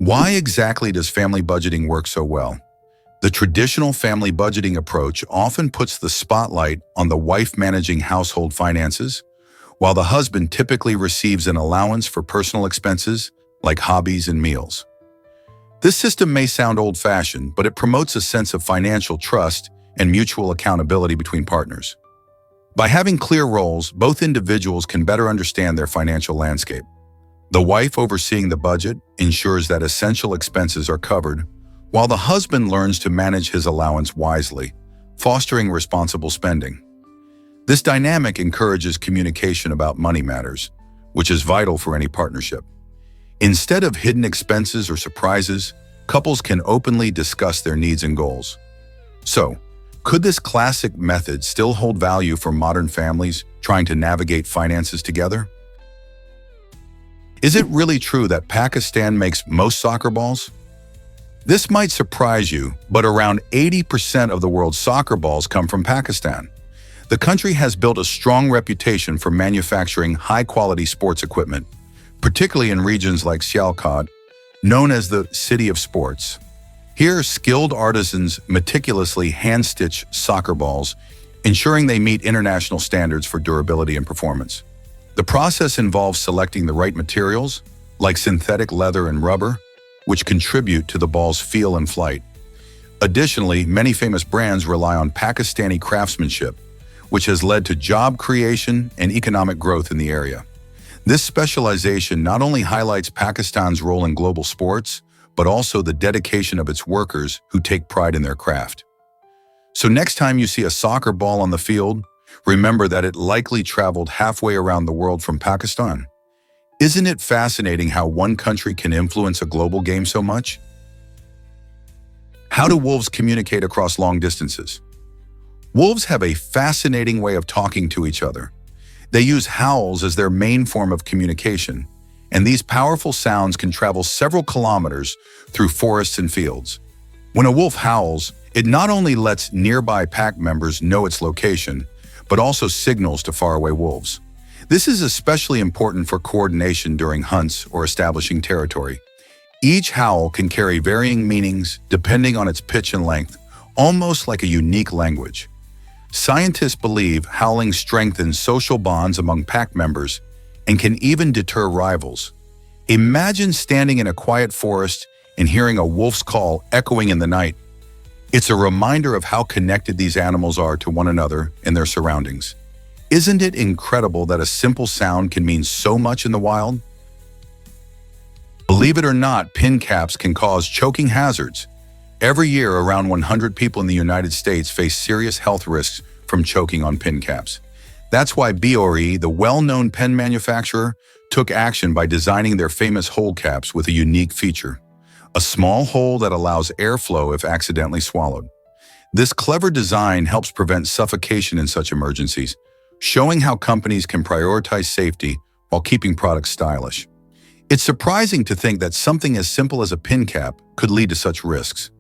Why exactly does family budgeting work so well? The traditional family budgeting approach often puts the spotlight on the wife managing household finances, while the husband typically receives an allowance for personal expenses like hobbies and meals. This system may sound old-fashioned, but it promotes a sense of financial trust and mutual accountability between partners. By having clear roles, both individuals can better understand their financial landscape. The wife overseeing the budget ensures that essential expenses are covered, while the husband learns to manage his allowance wisely, fostering responsible spending. This dynamic encourages communication about money matters, which is vital for any partnership. Instead of hidden expenses or surprises, couples can openly discuss their needs and goals. So, could this classic method still hold value for modern families trying to navigate finances together? Is it really true that Pakistan makes most soccer balls? This might surprise you, but around 80% of the world's soccer balls come from Pakistan. The country has built a strong reputation for manufacturing high-quality sports equipment, particularly in regions like Sialkot, known as the City of Sports. Here, skilled artisans meticulously hand-stitch soccer balls, ensuring they meet international standards for durability and performance. The process involves selecting the right materials, like synthetic leather and rubber, which contribute to the ball's feel and flight. Additionally, many famous brands rely on Pakistani craftsmanship, which has led to job creation and economic growth in the area. This specialization not only highlights Pakistan's role in global sports, but also the dedication of its workers who take pride in their craft. So next time you see a soccer ball on the field, remember that it likely traveled halfway around the world from Pakistan. Isn't it fascinating how one country can influence a global game so much? How do wolves communicate across long distances? Wolves have a fascinating way of talking to each other. They use howls as their main form of communication, and these powerful sounds can travel several kilometers through forests and fields. When a wolf howls, it not only lets nearby pack members know its location, but also signals to faraway wolves. This is especially important for coordination during hunts or establishing territory. Each howl can carry varying meanings depending on its pitch and length, almost like a unique language. Scientists believe howling strengthens social bonds among pack members and can even deter rivals. Imagine standing in a quiet forest and hearing a wolf's call echoing in the night. It's a reminder of how connected these animals are to one another and their surroundings. Isn't it incredible that a simple sound can mean so much in the wild? Believe it or not, pin caps can cause choking hazards. Every year, around 100 people in the United States face serious health risks from choking on pin caps. That's why BORE, the well-known pen manufacturer, took action by designing their famous hole caps with a unique feature: a small hole that allows airflow if accidentally swallowed. This clever design helps prevent suffocation in such emergencies, showing how companies can prioritize safety while keeping products stylish. It's surprising to think that something as simple as a pin cap could lead to such risks.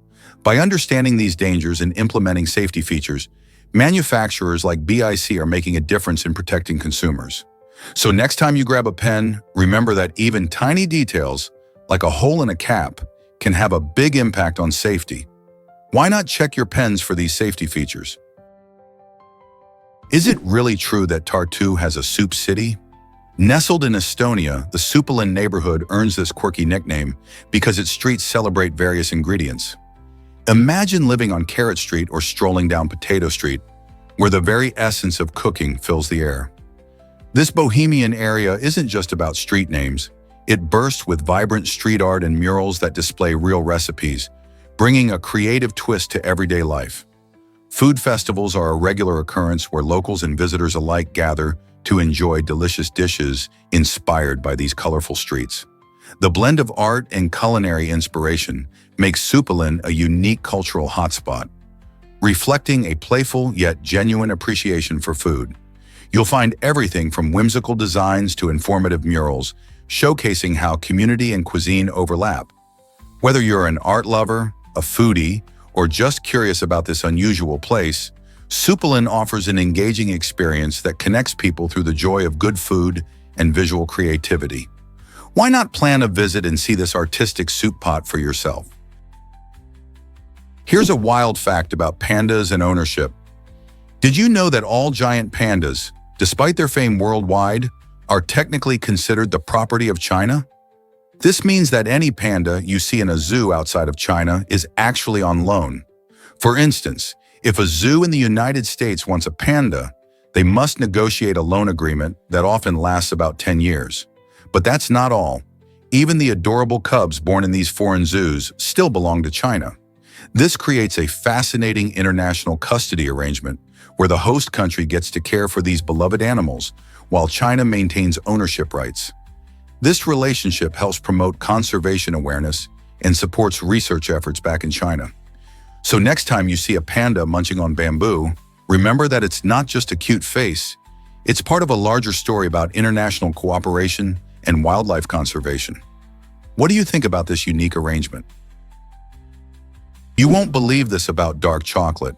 By understanding these dangers and implementing safety features, manufacturers like BIC are making a difference in protecting consumers. So next time you grab a pen, remember that even tiny details, like a hole in a cap, can have a big impact on safety. Why not check your pens for these safety features? Is it really true that Tartu has a soup city? Nestled in Estonia, the Supalin neighborhood earns this quirky nickname because its streets celebrate various ingredients. Imagine living on Carrot Street or strolling down Potato Street, where the very essence of cooking fills the air. This bohemian area isn't just about street names. It bursts with vibrant street art and murals that display real recipes, bringing a creative twist to everyday life. Food festivals are a regular occurrence where locals and visitors alike gather to enjoy delicious dishes inspired by these colorful streets. The blend of art and culinary inspiration makes Supalin a unique cultural hotspot, reflecting a playful yet genuine appreciation for food. You'll find everything from whimsical designs to informative murals, showcasing how community and cuisine overlap. Whether you're an art lover, a foodie, or just curious about this unusual place, Supalin offers an engaging experience that connects people through the joy of good food and visual creativity. Why not plan a visit and see this artistic soup pot for yourself? Here's a wild fact about pandas and ownership. Did you know that all giant pandas, despite their fame worldwide, are technically considered the property of China? This means that any panda you see in a zoo outside of China is actually on loan. For instance, if a zoo in the United States wants a panda, they must negotiate a loan agreement that often lasts about 10 years. But that's not all. Even the adorable cubs born in these foreign zoos still belong to China. This creates a fascinating international custody arrangement where the host country gets to care for these beloved animals while China maintains ownership rights. This relationship helps promote conservation awareness and supports research efforts back in China. So next time you see a panda munching on bamboo, remember that it's not just a cute face, it's part of a larger story about international cooperation and wildlife conservation. What do you think about this unique arrangement? You won't believe this about dark chocolate.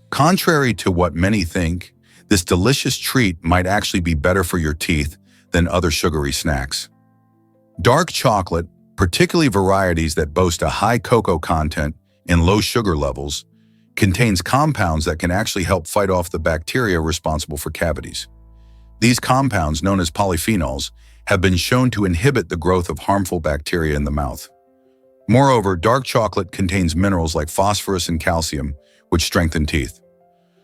Contrary to what many think, this delicious treat might actually be better for your teeth than other sugary snacks. Dark chocolate, particularly varieties that boast a high cocoa content and low sugar levels, contains compounds that can actually help fight off the bacteria responsible for cavities. These compounds, known as polyphenols, have been shown to inhibit the growth of harmful bacteria in the mouth. Moreover, dark chocolate contains minerals like phosphorus and calcium, which strengthen teeth.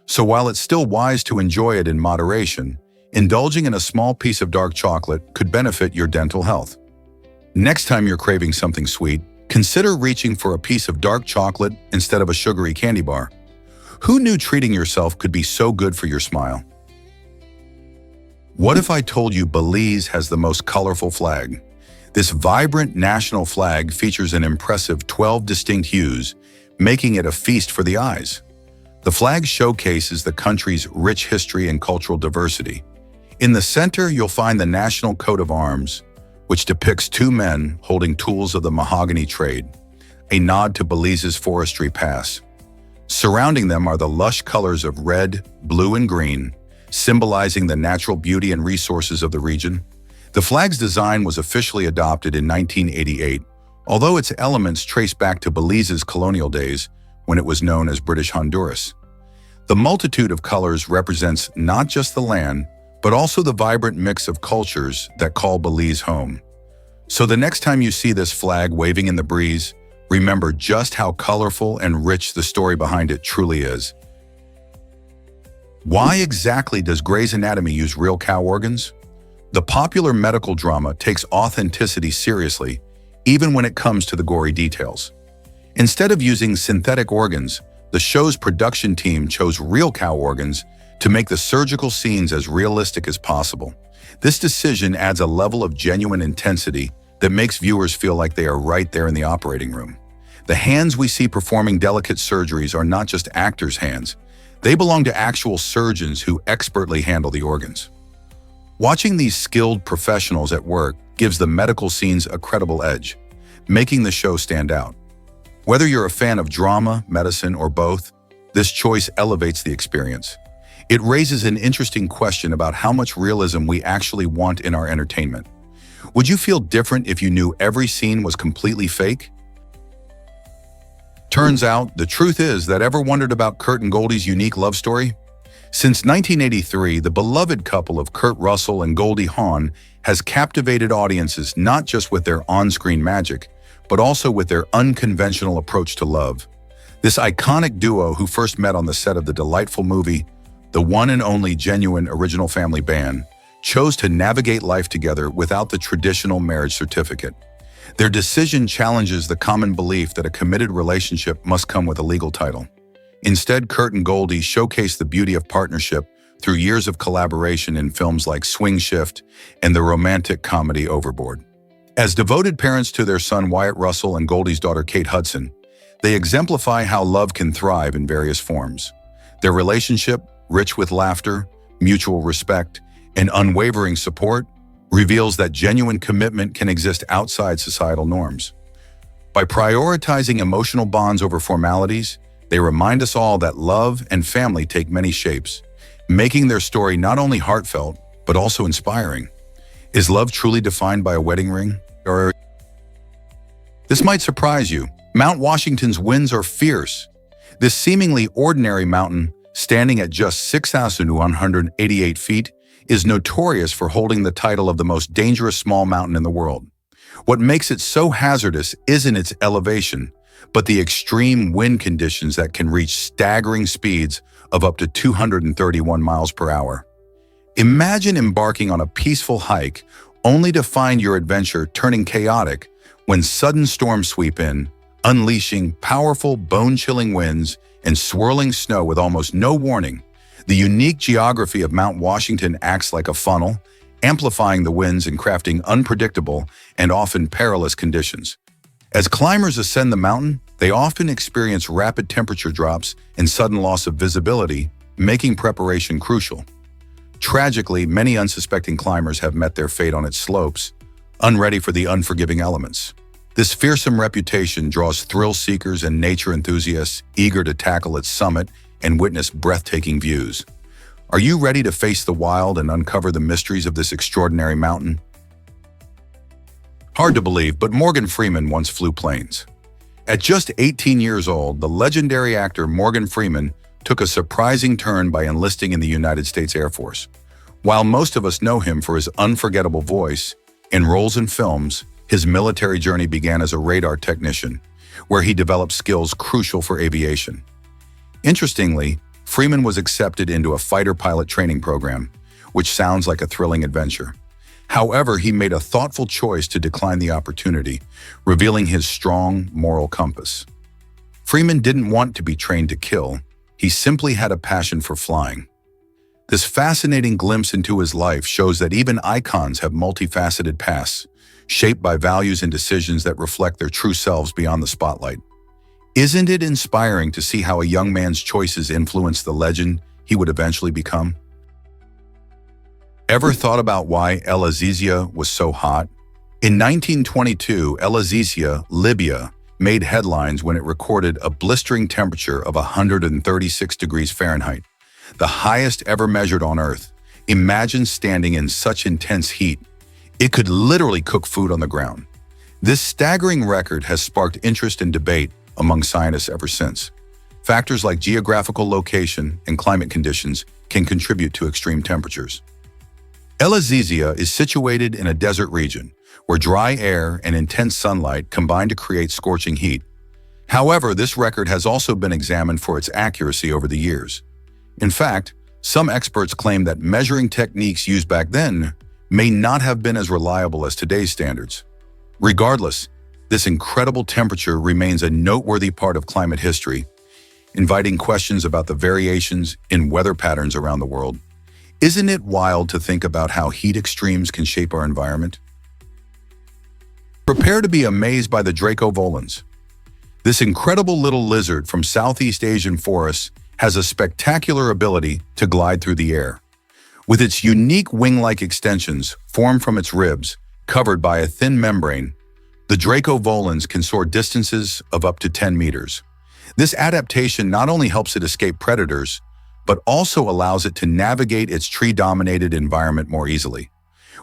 So while it's still wise to enjoy it in moderation, indulging in a small piece of dark chocolate could benefit your dental health. Next time you're craving something sweet, consider reaching for a piece of dark chocolate instead of a sugary candy bar. Who knew treating yourself could be so good for your smile? What if I told you Belize has the most colorful flag? This vibrant national flag features an impressive 12 distinct hues, making it a feast for the eyes. The flag showcases the country's rich history and cultural diversity. In the center, you'll find the national coat of arms, which depicts two men holding tools of the mahogany trade, a nod to Belize's forestry past. Surrounding them are the lush colors of red, blue, and green, symbolizing the natural beauty and resources of the region. The flag's design was officially adopted in 1988, although its elements trace back to Belize's colonial days when it was known as British Honduras. The multitude of colors represents not just the land, but also the vibrant mix of cultures that call Belize home. So the next time you see this flag waving in the breeze, remember just how colorful and rich the story behind it truly is. Why exactly does Grey's Anatomy use real cow organs? The popular medical drama takes authenticity seriously, even when it comes to the gory details. Instead of using synthetic organs, the show's production team chose real cow organs to make the surgical scenes as realistic as possible. This decision adds a level of genuine intensity that makes viewers feel like they are right there in the operating room. The hands we see performing delicate surgeries are not just actors' hands. They belong to actual surgeons who expertly handle the organs. Watching these skilled professionals at work gives the medical scenes a credible edge, making the show stand out. Whether you're a fan of drama, medicine, or both, this choice elevates the experience. It raises an interesting question about how much realism we actually want in our entertainment. Would you feel different if you knew every scene was completely fake? Turns out, the truth is that ever wondered about Kurt and Goldie's unique love story? Since 1983, the beloved couple of Kurt Russell and Goldie Hawn has captivated audiences not just with their on-screen magic, but also with their unconventional approach to love. This iconic duo, who first met on the set of the delightful movie The One and Only Genuine Original Family Band, chose to navigate life together without the traditional marriage certificate. Their decision challenges the common belief that a committed relationship must come with a legal title. Instead, Kurt and Goldie showcase the beauty of partnership through years of collaboration in films like Swing Shift and the romantic comedy Overboard. As devoted parents to their son Wyatt Russell and Goldie's daughter Kate Hudson, they exemplify how love can thrive in various forms. Their relationship, rich with laughter, mutual respect, and unwavering support, reveals that genuine commitment can exist outside societal norms. By prioritizing emotional bonds over formalities, they remind us all that love and family take many shapes, making their story not only heartfelt, but also inspiring. Is love truly defined by a wedding ring, or this might surprise you. Mount Washington's winds are fierce. This seemingly ordinary mountain, standing at just 6,188 feet, is notorious for holding the title of the most dangerous small mountain in the world. What makes it so hazardous isn't its elevation, but the extreme wind conditions that can reach staggering speeds of up to 231 miles per hour. Imagine embarking on a peaceful hike only to find your adventure turning chaotic when sudden storms sweep in, unleashing powerful, bone-chilling winds and swirling snow with almost no warning. The unique geography of Mount Washington acts like a funnel, amplifying the winds and crafting unpredictable and often perilous conditions. As climbers ascend the mountain, they often experience rapid temperature drops and sudden loss of visibility, making preparation crucial. Tragically, many unsuspecting climbers have met their fate on its slopes, unready for the unforgiving elements. This fearsome reputation draws thrill seekers and nature enthusiasts eager to tackle its summit and witness breathtaking views. Are you ready to face the wild and uncover the mysteries of this extraordinary mountain? Hard to believe, but Morgan Freeman once flew planes. At just 18 years old, the legendary actor Morgan Freeman took a surprising turn by enlisting in the United States Air Force. While most of us know him for his unforgettable voice and roles in films, his military journey began as a radar technician, where he developed skills crucial for aviation. Interestingly, Freeman was accepted into a fighter pilot training program, which sounds like a thrilling adventure. However, he made a thoughtful choice to decline the opportunity, revealing his strong moral compass. Freeman didn't want to be trained to kill. He simply had a passion for flying. This fascinating glimpse into his life shows that even icons have multifaceted pasts, shaped by values and decisions that reflect their true selves beyond the spotlight. Isn't it inspiring to see how a young man's choices influence the legend he would eventually become? Ever thought about why Azizia was so hot? In 1922, Azizia, Libya, made headlines when it recorded a blistering temperature of 136 degrees Fahrenheit, the highest ever measured on Earth. Imagine standing in such intense heat. It could literally cook food on the ground. This staggering record has sparked interest and debate among scientists ever since. Factors like geographical location and climate conditions can contribute to extreme temperatures. Azizia is situated in a desert region where dry air and intense sunlight combine to create scorching heat. However, this record has also been examined for its accuracy over the years. In fact, some experts claim that measuring techniques used back then may not have been as reliable as today's standards. Regardless, this incredible temperature remains a noteworthy part of climate history, inviting questions about the variations in weather patterns around the world. Isn't it wild to think about how heat extremes can shape our environment? Prepare to be amazed by the Draco volans. This incredible little lizard from Southeast Asian forests has a spectacular ability to glide through the air. With its unique wing-like extensions formed from its ribs, covered by a thin membrane, the Draco volans can soar distances of up to 10 meters. This adaptation not only helps it escape predators, but also allows it to navigate its tree-dominated environment more easily.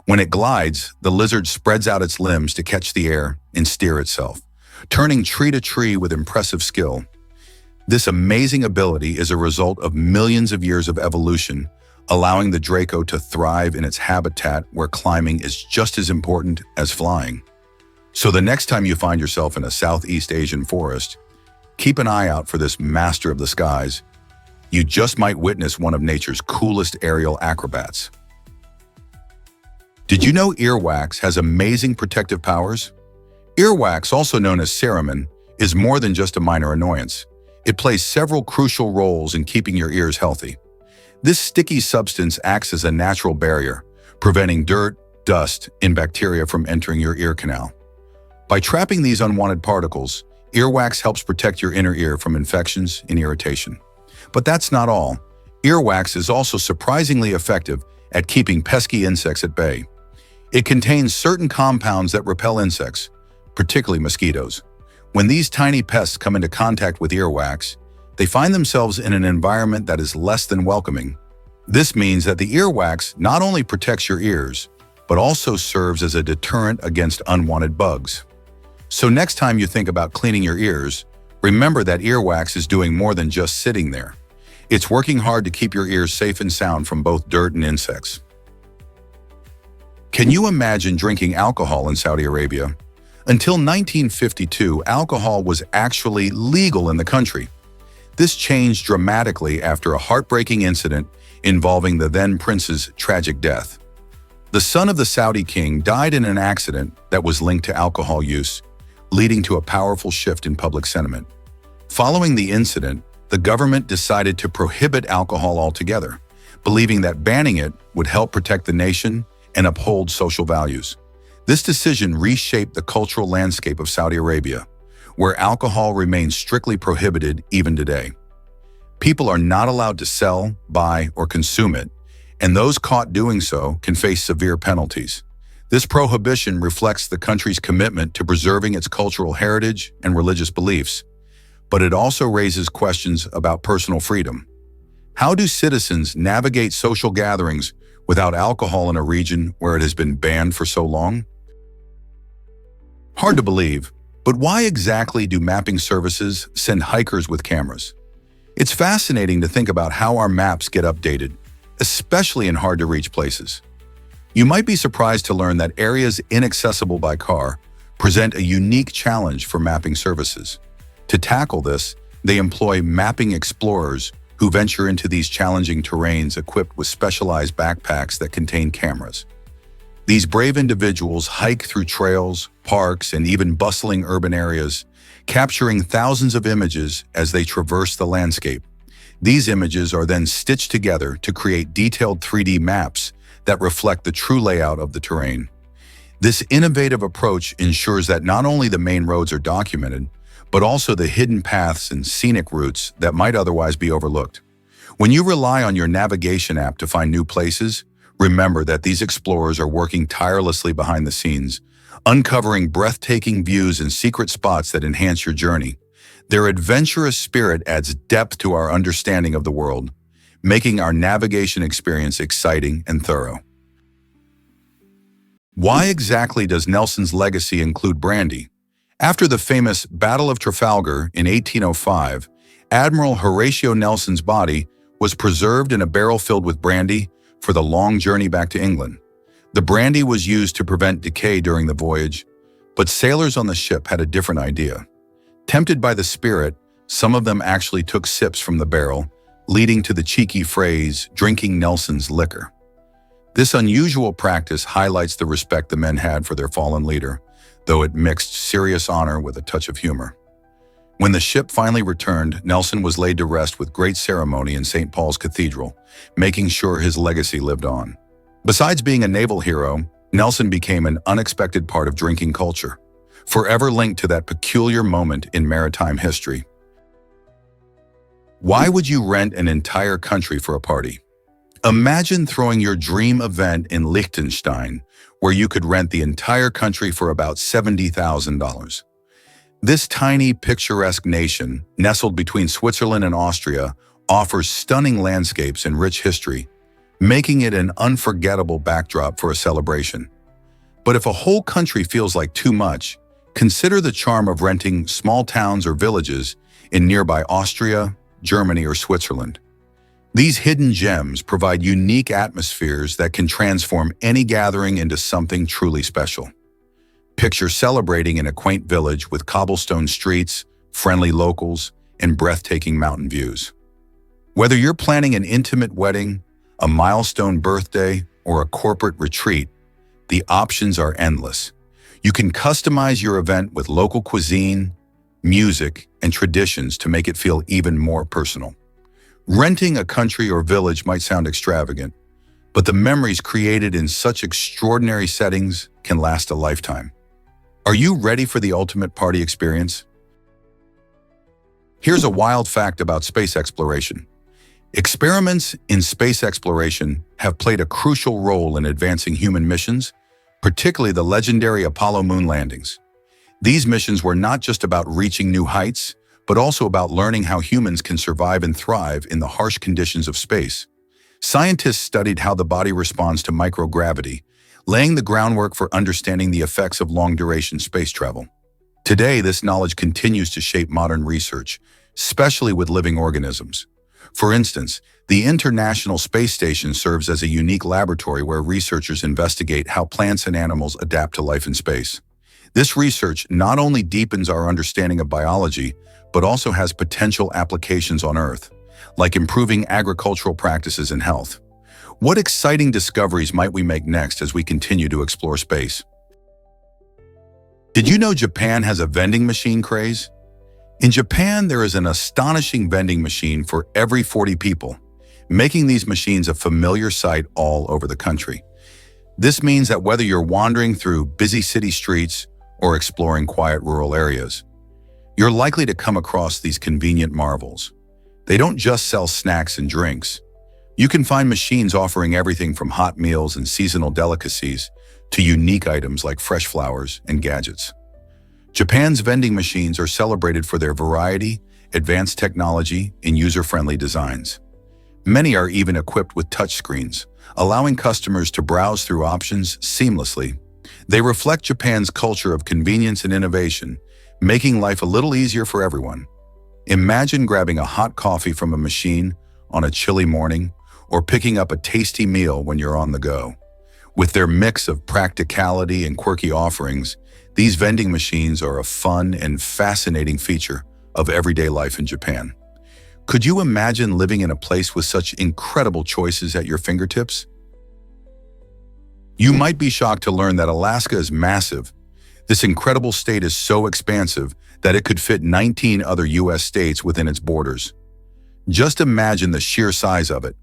When it glides, the lizard spreads out its limbs to catch the air and steer itself, turning tree to tree with impressive skill. This amazing ability is a result of millions of years of evolution, allowing the Draco to thrive in its habitat where climbing is just as important as flying. So the next time you find yourself in a Southeast Asian forest, keep an eye out for this master of the skies. You just might witness one of nature's coolest aerial acrobats. Did you know earwax has amazing protective powers? Earwax, also known as cerumen, is more than just a minor annoyance. It plays several crucial roles in keeping your ears healthy. This sticky substance acts as a natural barrier, preventing dirt, dust, and bacteria from entering your ear canal. By trapping these unwanted particles, earwax helps protect your inner ear from infections and irritation. But that's not all. Earwax is also surprisingly effective at keeping pesky insects at bay. It contains certain compounds that repel insects, particularly mosquitoes. When these tiny pests come into contact with earwax, they find themselves in an environment that is less than welcoming. This means that the earwax not only protects your ears, but also serves as a deterrent against unwanted bugs. So next time you think about cleaning your ears, remember that earwax is doing more than just sitting there. It's working hard to keep your ears safe and sound from both dirt and insects. Can you imagine drinking alcohol in Saudi Arabia? Until 1952, alcohol was actually legal in the country. This changed dramatically after a heartbreaking incident involving the then prince's tragic death. The son of the Saudi king died in an accident that was linked to alcohol use, leading to a powerful shift in public sentiment. Following the incident, the government decided to prohibit alcohol altogether, believing that banning it would help protect the nation and uphold social values. This decision reshaped the cultural landscape of Saudi Arabia, where alcohol remains strictly prohibited even today. People are not allowed to sell, buy, or consume it, and those caught doing so can face severe penalties. This prohibition reflects the country's commitment to preserving its cultural heritage and religious beliefs, but it also raises questions about personal freedom. How do citizens navigate social gatherings without alcohol in a region where it has been banned for so long? Hard to believe, but why exactly do mapping services send hikers with cameras? It's fascinating to think about how our maps get updated, especially in hard-to-reach places. You might be surprised to learn that areas inaccessible by car present a unique challenge for mapping services. To tackle this, they employ mapping explorers who venture into these challenging terrains equipped with specialized backpacks that contain cameras. These brave individuals hike through trails, parks, and even bustling urban areas, capturing thousands of images as they traverse the landscape. These images are then stitched together to create detailed 3D maps that reflect the true layout of the terrain. This innovative approach ensures that not only the main roads are documented, but also the hidden paths and scenic routes that might otherwise be overlooked. When you rely on your navigation app to find new places, remember that these explorers are working tirelessly behind the scenes, uncovering breathtaking views and secret spots that enhance your journey. Their adventurous spirit adds depth to our understanding of the world, making our navigation experience exciting and thorough. Why exactly does Nelson's legacy include brandy? After the famous Battle of Trafalgar in 1805, Admiral Horatio Nelson's body was preserved in a barrel filled with brandy for the long journey back to England. The brandy was used to prevent decay during the voyage, but sailors on the ship had a different idea. Tempted by the spirit, some of them actually took sips from the barrel, leading to the cheeky phrase, "drinking Nelson's liquor." This unusual practice highlights the respect the men had for their fallen leader, though it mixed serious honor with a touch of humor. When the ship finally returned, Nelson was laid to rest with great ceremony in St. Paul's Cathedral, making sure his legacy lived on. Besides being a naval hero, Nelson became an unexpected part of drinking culture, forever linked to that peculiar moment in maritime history. Why would you rent an entire country for a party? Imagine throwing your dream event in Liechtenstein, where you could rent the entire country for about $70,000. This tiny, picturesque nation, nestled between Switzerland and Austria, offers stunning landscapes and rich history, making it an unforgettable backdrop for a celebration. But if a whole country feels like too much, consider the charm of renting small towns or villages in nearby Austria, Germany, or Switzerland. These hidden gems provide unique atmospheres that can transform any gathering into something truly special. Picture celebrating in a quaint village with cobblestone streets, friendly locals, and breathtaking mountain views. Whether you're planning an intimate wedding, a milestone birthday, or a corporate retreat, the options are endless. You can customize your event with local cuisine, music, and traditions to make it feel even more personal. Renting a country or village might sound extravagant, but the memories created in such extraordinary settings can last a lifetime. Are you ready for the ultimate party experience? Here's a wild fact about space exploration. Experiments in space exploration have played a crucial role in advancing human missions, particularly the legendary Apollo moon landings. These missions were not just about reaching new heights, but also about learning how humans can survive and thrive in the harsh conditions of space. Scientists studied how the body responds to microgravity, laying the groundwork for understanding the effects of long-duration space travel. Today, this knowledge continues to shape modern research, especially with living organisms. For instance, the International Space Station serves as a unique laboratory where researchers investigate how plants and animals adapt to life in space. This research not only deepens our understanding of biology, but also has potential applications on Earth, like improving agricultural practices and health. What exciting discoveries might we make next as we continue to explore space? Did you know Japan has a vending machine craze? In Japan, there is an astonishing vending machine for every 40 people, making these machines a familiar sight all over the country. This means that whether you're wandering through busy city streets or exploring quiet rural areas, you're likely to come across these convenient marvels. They don't just sell snacks and drinks. You can find machines offering everything from hot meals and seasonal delicacies to unique items like fresh flowers and gadgets. Japan's vending machines are celebrated for their variety, advanced technology, and user-friendly designs. Many are even equipped with touchscreens, allowing customers to browse through options seamlessly. They reflect Japan's culture of convenience and innovation, making life a little easier for everyone. Imagine grabbing a hot coffee from a machine on a chilly morning, or picking up a tasty meal when you're on the go. With their mix of practicality and quirky offerings, these vending machines are a fun and fascinating feature of everyday life in Japan. Could you imagine living in a place with such incredible choices at your fingertips? You might be shocked to learn that Alaska is massive. This incredible state is so expansive that it could fit 19 other U.S. states within its borders. Just imagine the sheer size of it.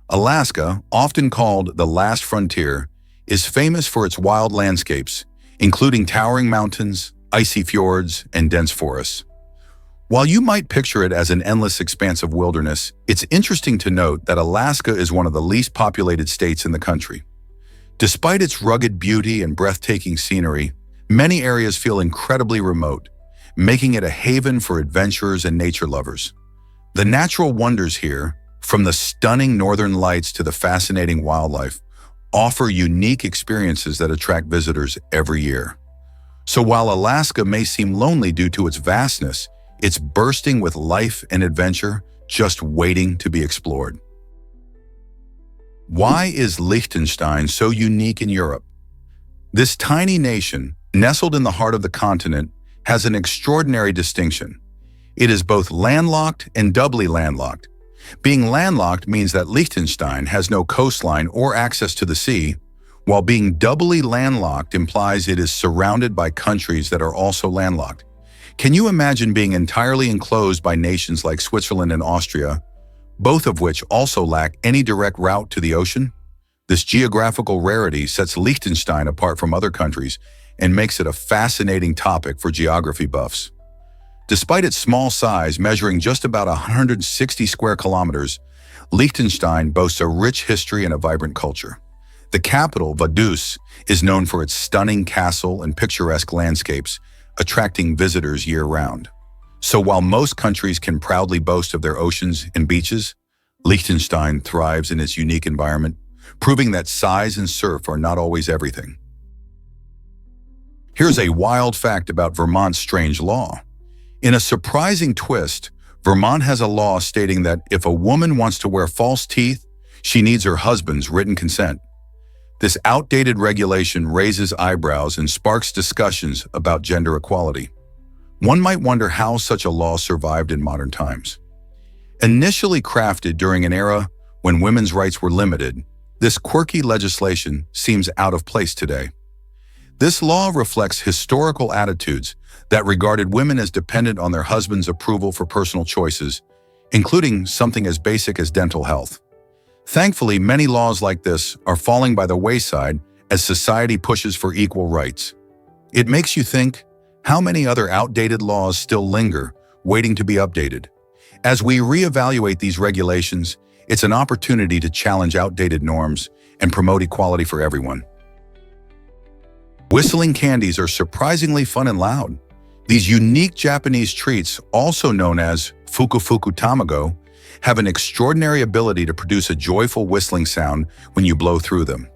Alaska, often called the last frontier, is famous for its wild landscapes, including towering mountains, icy fjords, and dense forests. While you might picture it as an endless expanse of wilderness, it's interesting to note that Alaska is one of the least populated states in the country. Despite its rugged beauty and breathtaking scenery, many areas feel incredibly remote, making it a haven for adventurers and nature lovers. The natural wonders here, from the stunning northern lights to the fascinating wildlife, offer unique experiences that attract visitors every year. So while Alaska may seem lonely due to its vastness, it's bursting with life and adventure, just waiting to be explored. Why is Liechtenstein so unique in Europe? This tiny nation, nestled in the heart of the continent, has an extraordinary distinction. It is both landlocked and doubly landlocked. Being landlocked means that Liechtenstein has no coastline or access to the sea, while being doubly landlocked implies it is surrounded by countries that are also landlocked. Can you imagine being entirely enclosed by nations like Switzerland and Austria, both of which also lack any direct route to the ocean? This geographical rarity sets Liechtenstein apart from other countries and makes it a fascinating topic for geography buffs. Despite its small size, measuring just about 160 square kilometers, Liechtenstein boasts a rich history and a vibrant culture. The capital, Vaduz, is known for its stunning castle and picturesque landscapes, attracting visitors year-round. So while most countries can proudly boast of their oceans and beaches, Liechtenstein thrives in its unique environment, proving that size and surf are not always everything. Here's a wild fact about Vermont's strange law. In a surprising twist, Vermont has a law stating that if a woman wants to wear false teeth, she needs her husband's written consent. This outdated regulation raises eyebrows and sparks discussions about gender equality. One might wonder how such a law survived in modern times. Initially crafted during an era when women's rights were limited, this quirky legislation seems out of place today. This law reflects historical attitudes that regarded women as dependent on their husband's approval for personal choices, including something as basic as dental health. Thankfully, many laws like this are falling by the wayside as society pushes for equal rights. It makes you think, how many other outdated laws still linger, waiting to be updated? As we reevaluate these regulations, it's an opportunity to challenge outdated norms and promote equality for everyone. Whistling candies are surprisingly fun and loud. These unique Japanese treats, also known as fuku-fuku tamago, have an extraordinary ability to produce a joyful whistling sound when you blow through them.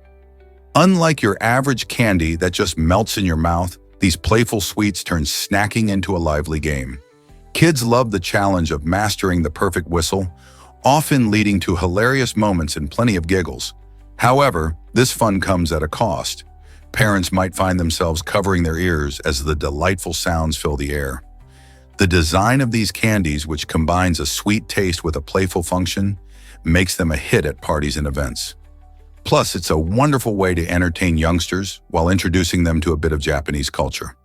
Unlike your average candy that just melts in your mouth, these playful sweets turn snacking into a lively game. Kids love the challenge of mastering the perfect whistle, often leading to hilarious moments and plenty of giggles. However, this fun comes at a cost. Parents might find themselves covering their ears as the delightful sounds fill the air. The design of these candies, which combines a sweet taste with a playful function, makes them a hit at parties and events. Plus, it's a wonderful way to entertain youngsters while introducing them to a bit of Japanese culture.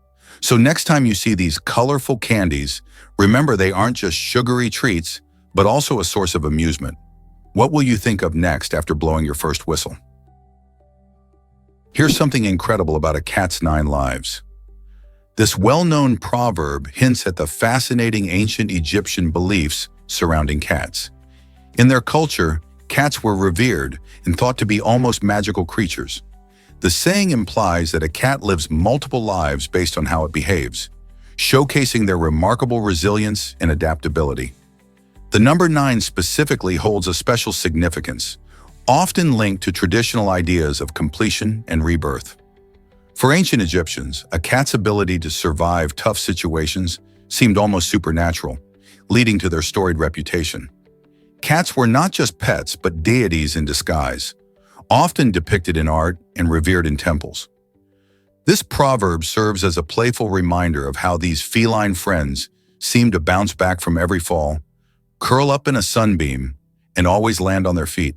So next time you see these colorful candies, remember they aren't just sugary treats, but also a source of amusement. What will you think of next after blowing your first whistle? Here's something incredible about a cat's 9 lives. This well-known proverb hints at the fascinating ancient Egyptian beliefs surrounding cats. In their culture, cats were revered and thought to be almost magical creatures. The saying implies that a cat lives multiple lives based on how it behaves, showcasing their remarkable resilience and adaptability. The number 9 specifically holds a special significance, often linked to traditional ideas of completion and rebirth. For ancient Egyptians, a cat's ability to survive tough situations seemed almost supernatural, leading to their storied reputation. Cats were not just pets, but deities in disguise, often depicted in art and revered in temples. This proverb serves as a playful reminder of how these feline friends seem to bounce back from every fall, curl up in a sunbeam, and always land on their feet.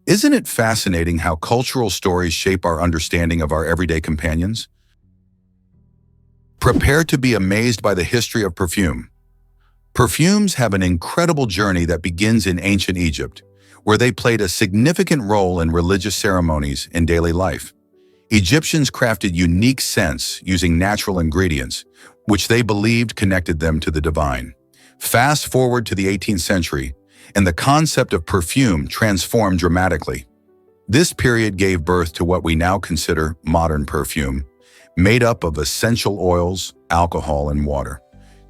Isn't it fascinating how cultural stories shape our understanding of our everyday companions? Prepare to be amazed by the history of perfume. Perfumes have an incredible journey that begins in ancient Egypt, where they played a significant role in religious ceremonies and daily life. Egyptians crafted unique scents using natural ingredients, which they believed connected them to the divine. Fast forward to the 18th century, and the concept of perfume transformed dramatically. This period gave birth to what we now consider modern perfume, made up of essential oils, alcohol, and water.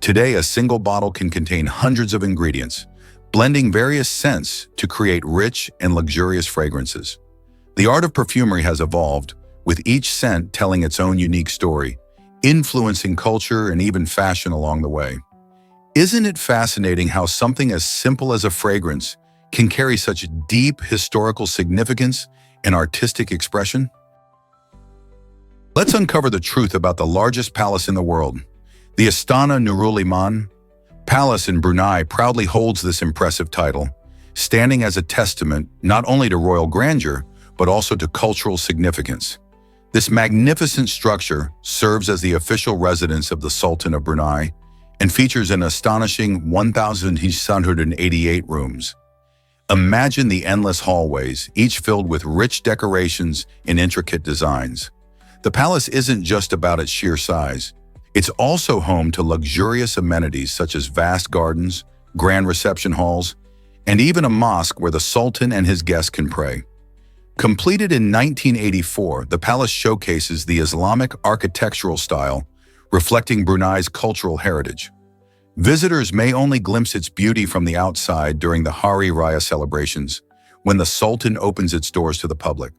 Today, a single bottle can contain hundreds of ingredients, blending various scents to create rich and luxurious fragrances. The art of perfumery has evolved, with each scent telling its own unique story, influencing culture and even fashion along the way. Isn't it fascinating how something as simple as a fragrance can carry such deep historical significance and artistic expression? Let's uncover the truth about the largest palace in the world. The Istana Nurul Iman Palace in Brunei proudly holds this impressive title, standing as a testament not only to royal grandeur, but also to cultural significance. This magnificent structure serves as the official residence of the Sultan of Brunei and features an astonishing 1,688 rooms. Imagine the endless hallways, each filled with rich decorations and intricate designs. The palace isn't just about its sheer size. It's also home to luxurious amenities such as vast gardens, grand reception halls, and even a mosque where the Sultan and his guests can pray. Completed in 1984, the palace showcases the Islamic architectural style, reflecting Brunei's cultural heritage. Visitors may only glimpse its beauty from the outside during the Hari Raya celebrations, when the Sultan opens its doors to the public.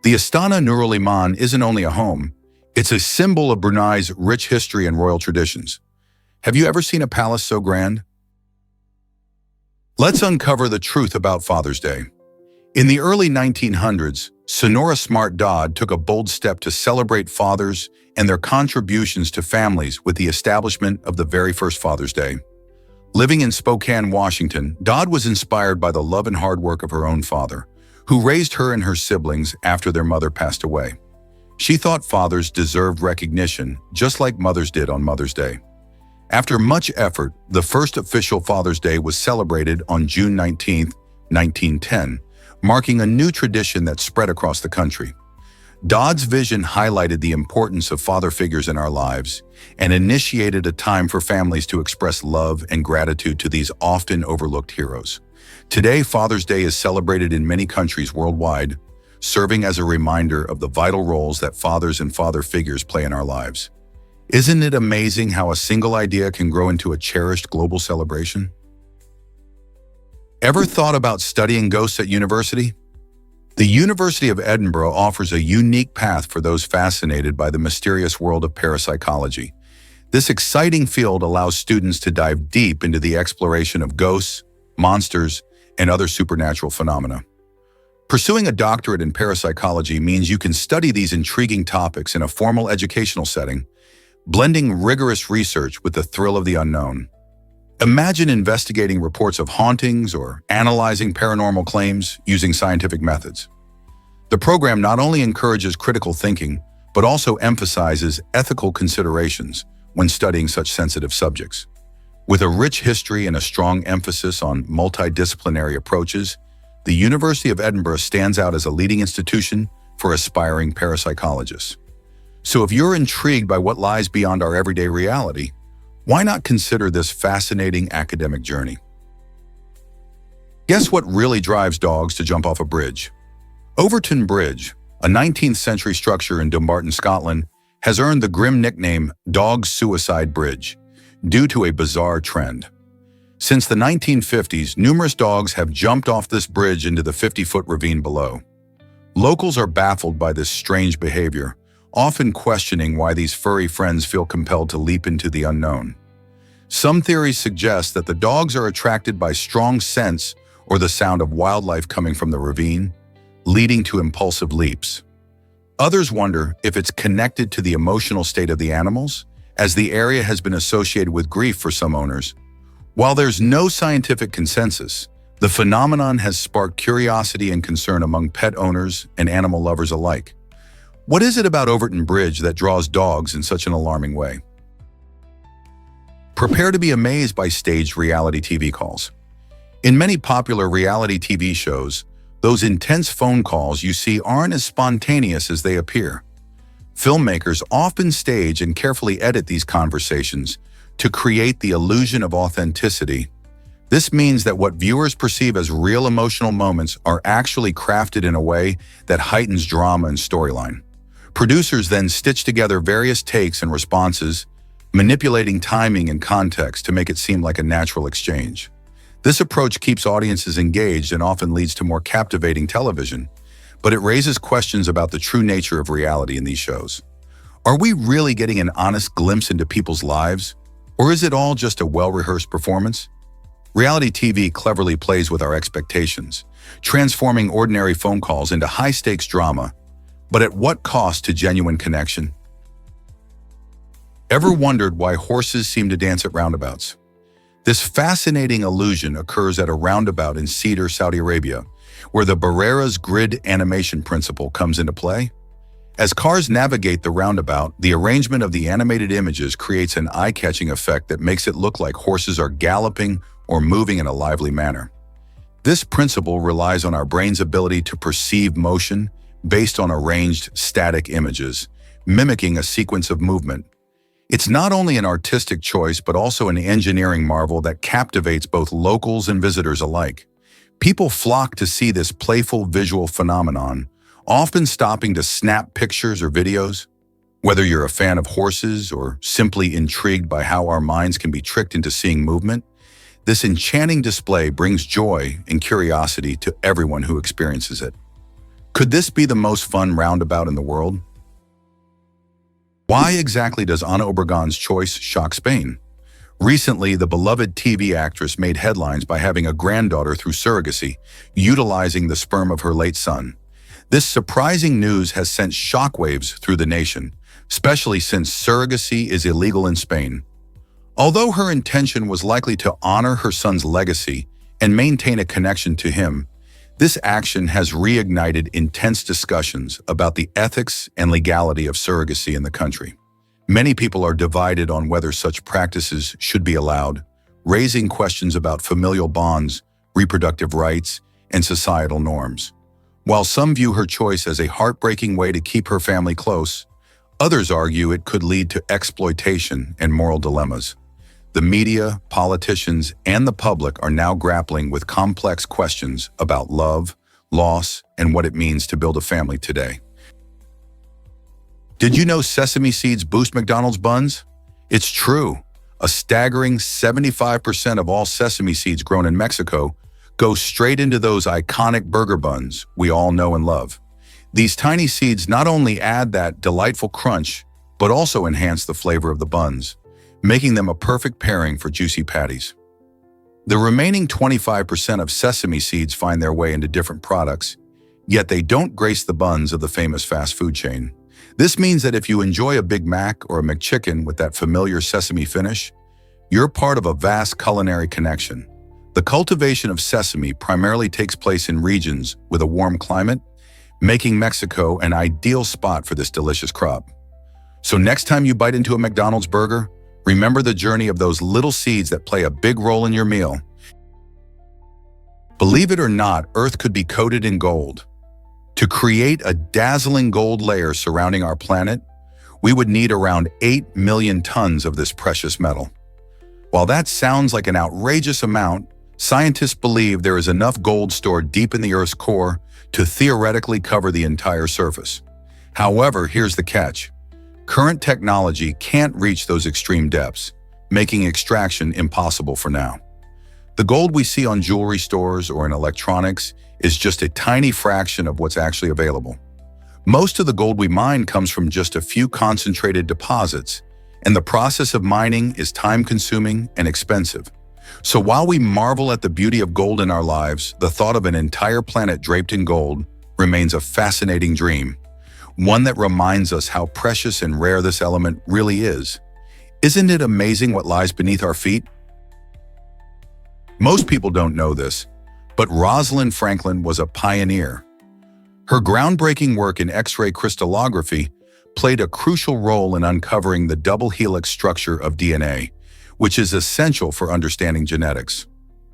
The Istana Nurul Iman isn't only a home, it's a symbol of Brunei's rich history and royal traditions. Have you ever seen a palace so grand? Let's uncover the truth about Father's Day. In the early 1900s, Sonora Smart Dodd took a bold step to celebrate fathers and their contributions to families with the establishment of the very first Father's Day. Living in Spokane, Washington, Dodd was inspired by the love and hard work of her own father, who raised her and her siblings after their mother passed away. She thought fathers deserved recognition, just like mothers did on Mother's Day. After much effort, the first official Father's Day was celebrated on June 19, 1910, marking a new tradition that spread across the country. Dodd's vision highlighted the importance of father figures in our lives and initiated a time for families to express love and gratitude to these often overlooked heroes. Today, Father's Day is celebrated in many countries worldwide, serving as a reminder of the vital roles that fathers and father figures play in our lives. Isn't it amazing how a single idea can grow into a cherished global celebration? Ever thought about studying ghosts at university? The University of Edinburgh offers a unique path for those fascinated by the mysterious world of parapsychology. This exciting field allows students to dive deep into the exploration of ghosts, monsters, and other supernatural phenomena. Pursuing a doctorate in parapsychology means you can study these intriguing topics in a formal educational setting, blending rigorous research with the thrill of the unknown. Imagine investigating reports of hauntings or analyzing paranormal claims using scientific methods. The program not only encourages critical thinking, but also emphasizes ethical considerations when studying such sensitive subjects. With a rich history and a strong emphasis on multidisciplinary approaches, the University of Edinburgh stands out as a leading institution for aspiring parapsychologists. So if you're intrigued by what lies beyond our everyday reality, why not consider this fascinating academic journey? Guess what really drives dogs to jump off a bridge? Overton Bridge, a 19th century structure in Dumbarton, Scotland, has earned the grim nickname Dog Suicide Bridge due to a bizarre trend. Since the 1950s, numerous dogs have jumped off this bridge into the 50-foot ravine below. Locals are baffled by this strange behavior, often questioning why these furry friends feel compelled to leap into the unknown. Some theories suggest that the dogs are attracted by strong scents or the sound of wildlife coming from the ravine, leading to impulsive leaps. Others wonder if it's connected to the emotional state of the animals, as the area has been associated with grief for some owners. While there's no scientific consensus, the phenomenon has sparked curiosity and concern among pet owners and animal lovers alike. What is it about Overton Bridge that draws dogs in such an alarming way? Prepare to be amazed by staged reality TV calls. In many popular reality TV shows, those intense phone calls you see aren't as spontaneous as they appear. Filmmakers often stage and carefully edit these conversations to create the illusion of authenticity. This means that what viewers perceive as real emotional moments are actually crafted in a way that heightens drama and storyline. Producers then stitch together various takes and responses, manipulating timing and context to make it seem like a natural exchange. This approach keeps audiences engaged and often leads to more captivating television, but it raises questions about the true nature of reality in these shows. Are we really getting an honest glimpse into people's lives, or is it all just a well-rehearsed performance? Reality TV cleverly plays with our expectations, transforming ordinary phone calls into high-stakes drama. But at what cost to genuine connection? Ever wondered why horses seem to dance at roundabouts? This fascinating illusion occurs at a roundabout in Cedar, Saudi Arabia, where the Barrera's grid animation principle comes into play. As cars navigate the roundabout, the arrangement of the animated images creates an eye-catching effect that makes it look like horses are galloping or moving in a lively manner. This principle relies on our brain's ability to perceive motion based on arranged static images, mimicking a sequence of movement. It's not only an artistic choice, but also an engineering marvel that captivates both locals and visitors alike. People flock to see this playful visual phenomenon, often stopping to snap pictures or videos. Whether you're a fan of horses or simply intrigued by how our minds can be tricked into seeing movement, this enchanting display brings joy and curiosity to everyone who experiences it. Could this be the most fun roundabout in the world? Why exactly does Ana Obregón's choice shock Spain? Recently, the beloved TV actress made headlines by having a granddaughter through surrogacy, utilizing the sperm of her late son. This surprising news has sent shockwaves through the nation, especially since surrogacy is illegal in Spain. Although her intention was likely to honor her son's legacy and maintain a connection to him, this action has reignited intense discussions about the ethics and legality of surrogacy in the country. Many people are divided on whether such practices should be allowed, raising questions about familial bonds, reproductive rights, and societal norms. While some view her choice as a heartbreaking way to keep her family close, others argue it could lead to exploitation and moral dilemmas. The media, politicians, and the public are now grappling with complex questions about love, loss, and what it means to build a family today. Did you know sesame seeds boost McDonald's buns? It's true. A staggering 75% of all sesame seeds grown in Mexico go straight into those iconic burger buns we all know and love. These tiny seeds not only add that delightful crunch, but also enhance the flavor of the buns, making them a perfect pairing for juicy patties. The remaining 25% of sesame seeds find their way into different products, yet they don't grace the buns of the famous fast food chain. This means that if you enjoy a Big Mac or a McChicken with that familiar sesame finish, you're part of a vast culinary connection. The cultivation of sesame primarily takes place in regions with a warm climate, making Mexico an ideal spot for this delicious crop. So next time you bite into a McDonald's burger, remember the journey of those little seeds that play a big role in your meal. Believe it or not, Earth could be coated in gold. To create a dazzling gold layer surrounding our planet, we would need around 8 million tons of this precious metal. While that sounds like an outrageous amount, scientists believe there is enough gold stored deep in the Earth's core to theoretically cover the entire surface. However, here's the catch. Current technology can't reach those extreme depths, making extraction impossible for now. The gold we see on jewelry stores or in electronics is just a tiny fraction of what's actually available. Most of the gold we mine comes from just a few concentrated deposits, and the process of mining is time-consuming and expensive. So while we marvel at the beauty of gold in our lives, the thought of an entire planet draped in gold remains a fascinating dream, one that reminds us how precious and rare this element really is. Isn't it amazing what lies beneath our feet? Most people don't know this, but Rosalind Franklin was a pioneer. Her groundbreaking work in X-ray crystallography played a crucial role in uncovering the double helix structure of DNA, which is essential for understanding genetics.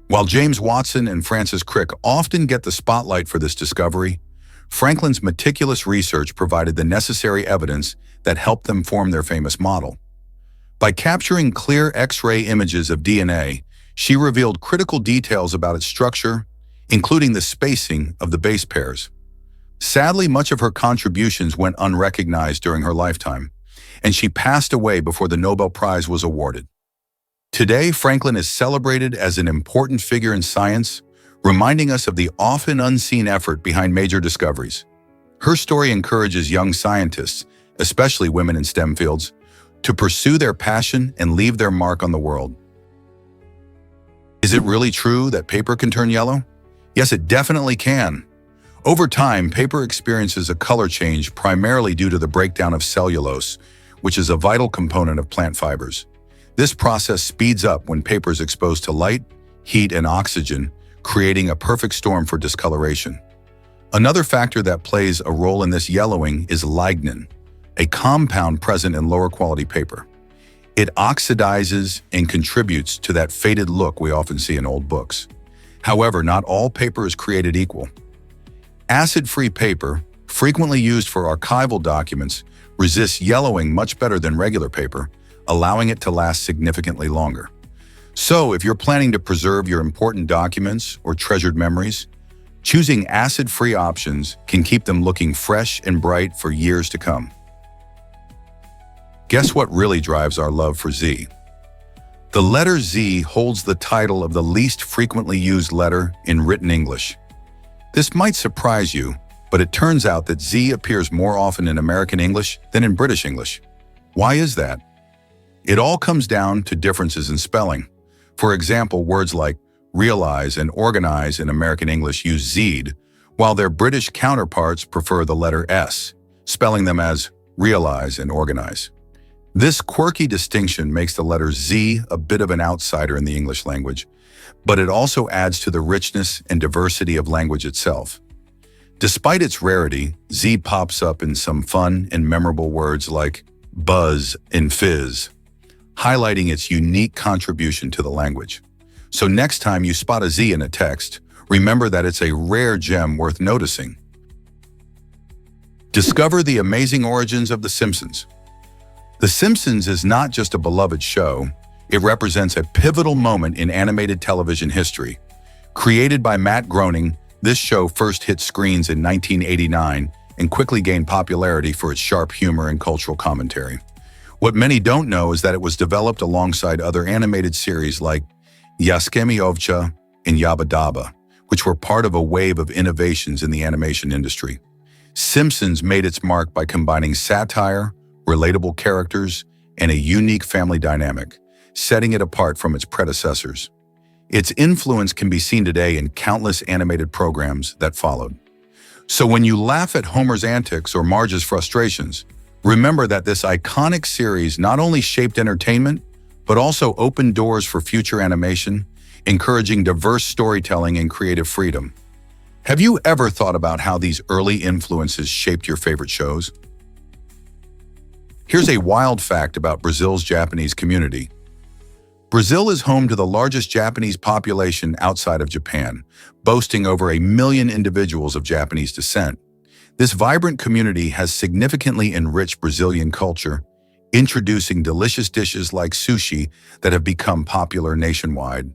While James Watson and Francis Crick often get the spotlight for this discovery, Franklin's meticulous research provided the necessary evidence that helped them form their famous model. By capturing clear X-ray images of DNA, she revealed critical details about its structure, including the spacing of the base pairs. Sadly, much of her contributions went unrecognized during her lifetime, and she passed away before the Nobel Prize was awarded. Today, Franklin is celebrated as an important figure in science, reminding us of the often unseen effort behind major discoveries. Her story encourages young scientists, especially women in STEM fields, to pursue their passion and leave their mark on the world. Is it really true that paper can turn yellow? Yes, it definitely can. Over time, paper experiences a color change primarily due to the breakdown of cellulose, which is a vital component of plant fibers. This process speeds up when paper is exposed to light, heat, and oxygen, creating a perfect storm for discoloration. Another factor that plays a role in this yellowing is lignin, a compound present in lower quality paper. It oxidizes and contributes to that faded look we often see in old books. However, not all paper is created equal. Acid-free paper, frequently used for archival documents, resists yellowing much better than regular paper, allowing it to last significantly longer. So, if you're planning to preserve your important documents or treasured memories, choosing acid-free options can keep them looking fresh and bright for years to come. Guess what really drives our love for Z? The letter Z holds the title of the least frequently used letter in written English. This might surprise you, but it turns out that Z appears more often in American English than in British English. Why is that? It all comes down to differences in spelling. For example, words like realize and organize in American English use Z'd, while their British counterparts prefer the letter S, spelling them as realize and organize. This quirky distinction makes the letter Z a bit of an outsider in the English language, but it also adds to the richness and diversity of language itself. Despite its rarity, Z pops up in some fun and memorable words like buzz and fizz, highlighting its unique contribution to the language. So next time you spot a Z in a text, remember that it's a rare gem worth noticing. Discover the amazing origins of The Simpsons. The Simpsons is not just a beloved show, it represents a pivotal moment in animated television history. Created by Matt Groening, this show first hit screens in 1989 and quickly gained popularity for its sharp humor and cultural commentary. What many don't know is that it was developed alongside other animated series like Yaskemi Ovcha and Yabba Dabba, which were part of a wave of innovations in the animation industry. Simpsons made its mark by combining satire, relatable characters, and a unique family dynamic, setting it apart from its predecessors. Its influence can be seen today in countless animated programs that followed. So when you laugh at Homer's antics or Marge's frustrations, remember that this iconic series not only shaped entertainment, but also opened doors for future animation, encouraging diverse storytelling and creative freedom. Have you ever thought about how these early influences shaped your favorite shows? Here's a wild fact about Brazil's Japanese community. Brazil is home to the largest Japanese population outside of Japan, boasting over 1 million individuals of Japanese descent. This vibrant community has significantly enriched Brazilian culture, introducing delicious dishes like sushi that have become popular nationwide.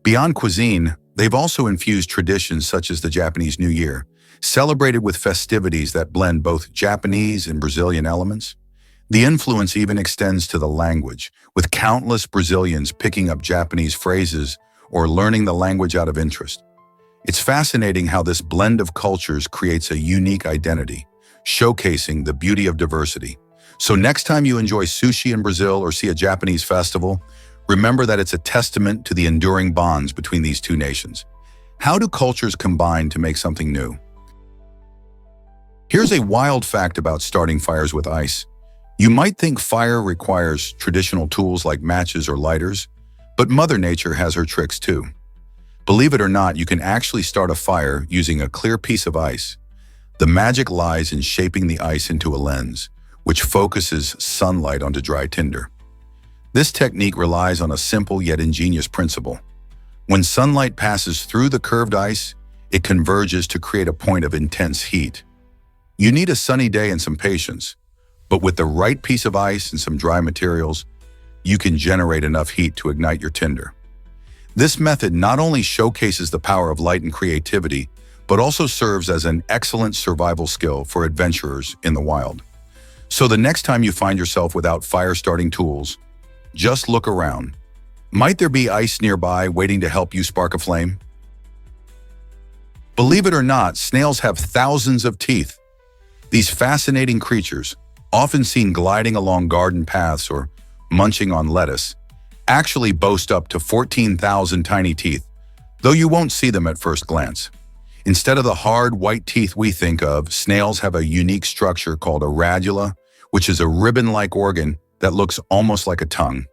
Beyond cuisine, they've also infused traditions such as the Japanese New Year, celebrated with festivities that blend both Japanese and Brazilian elements. The influence even extends to the language, with countless Brazilians picking up Japanese phrases or learning the language out of interest. It's fascinating how this blend of cultures creates a unique identity, showcasing the beauty of diversity. So next time you enjoy sushi in Brazil or see a Japanese festival, remember that it's a testament to the enduring bonds between these two nations. How do cultures combine to make something new? Here's a wild fact about starting fires with ice. You might think fire requires traditional tools like matches or lighters, but Mother Nature has her tricks too. Believe it or not, you can actually start a fire using a clear piece of ice. The magic lies in shaping the ice into a lens, which focuses sunlight onto dry tinder. This technique relies on a simple yet ingenious principle. When sunlight passes through the curved ice, it converges to create a point of intense heat. You need a sunny day and some patience, but with the right piece of ice and some dry materials, you can generate enough heat to ignite your tinder. This method not only showcases the power of light and creativity, but also serves as an excellent survival skill for adventurers in the wild. So the next time you find yourself without fire-starting tools, just look around. Might there be ice nearby waiting to help you spark a flame? Believe it or not, snails have thousands of teeth. These fascinating creatures, often seen gliding along garden paths or munching on lettuce, actually boast up to 14,000 tiny teeth, though you won't see them at first glance. Instead of the hard white teeth we think of, snails have a unique structure called a radula, which is a ribbon-like organ that looks almost like a tongue.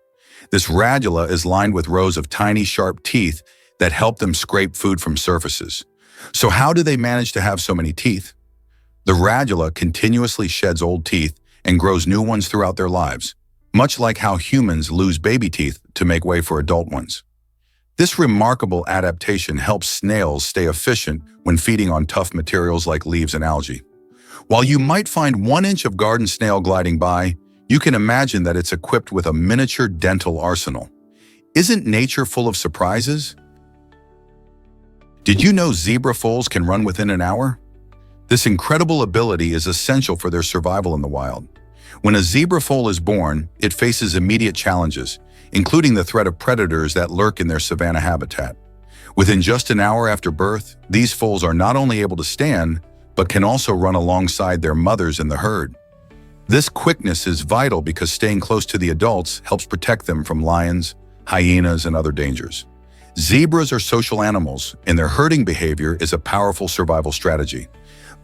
This radula is lined with rows of tiny sharp teeth that help them scrape food from surfaces. So how do they manage to have so many teeth? The radula continuously sheds old teeth and grows new ones throughout their lives, much like how humans lose baby teeth to make way for adult ones. This remarkable adaptation helps snails stay efficient when feeding on tough materials like leaves and algae. While you might find 1 inch of garden snail gliding by, you can imagine that it's equipped with a miniature dental arsenal. Isn't nature full of surprises? Did you know zebra foals can run within an hour? This incredible ability is essential for their survival in the wild. When a zebra foal is born, it faces immediate challenges, including the threat of predators that lurk in their savanna habitat. Within just an hour after birth, these foals are not only able to stand, but can also run alongside their mothers in the herd. This quickness is vital because staying close to the adults helps protect them from lions, hyenas, and other dangers. Zebras are social animals, and their herding behavior is a powerful survival strategy.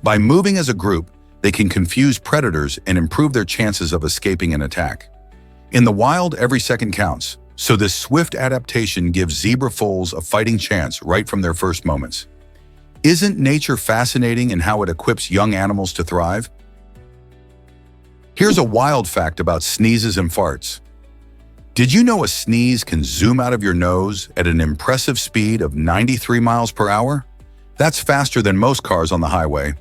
By moving as a group, they can confuse predators and improve their chances of escaping an attack. In the wild, every second counts, so this swift adaptation gives zebra foals a fighting chance right from their first moments. Isn't nature fascinating in how it equips young animals to thrive? Here's a wild fact about sneezes and farts. Did you know a sneeze can zoom out of your nose at an impressive speed of 93 miles per hour? That's faster than most cars on the highway.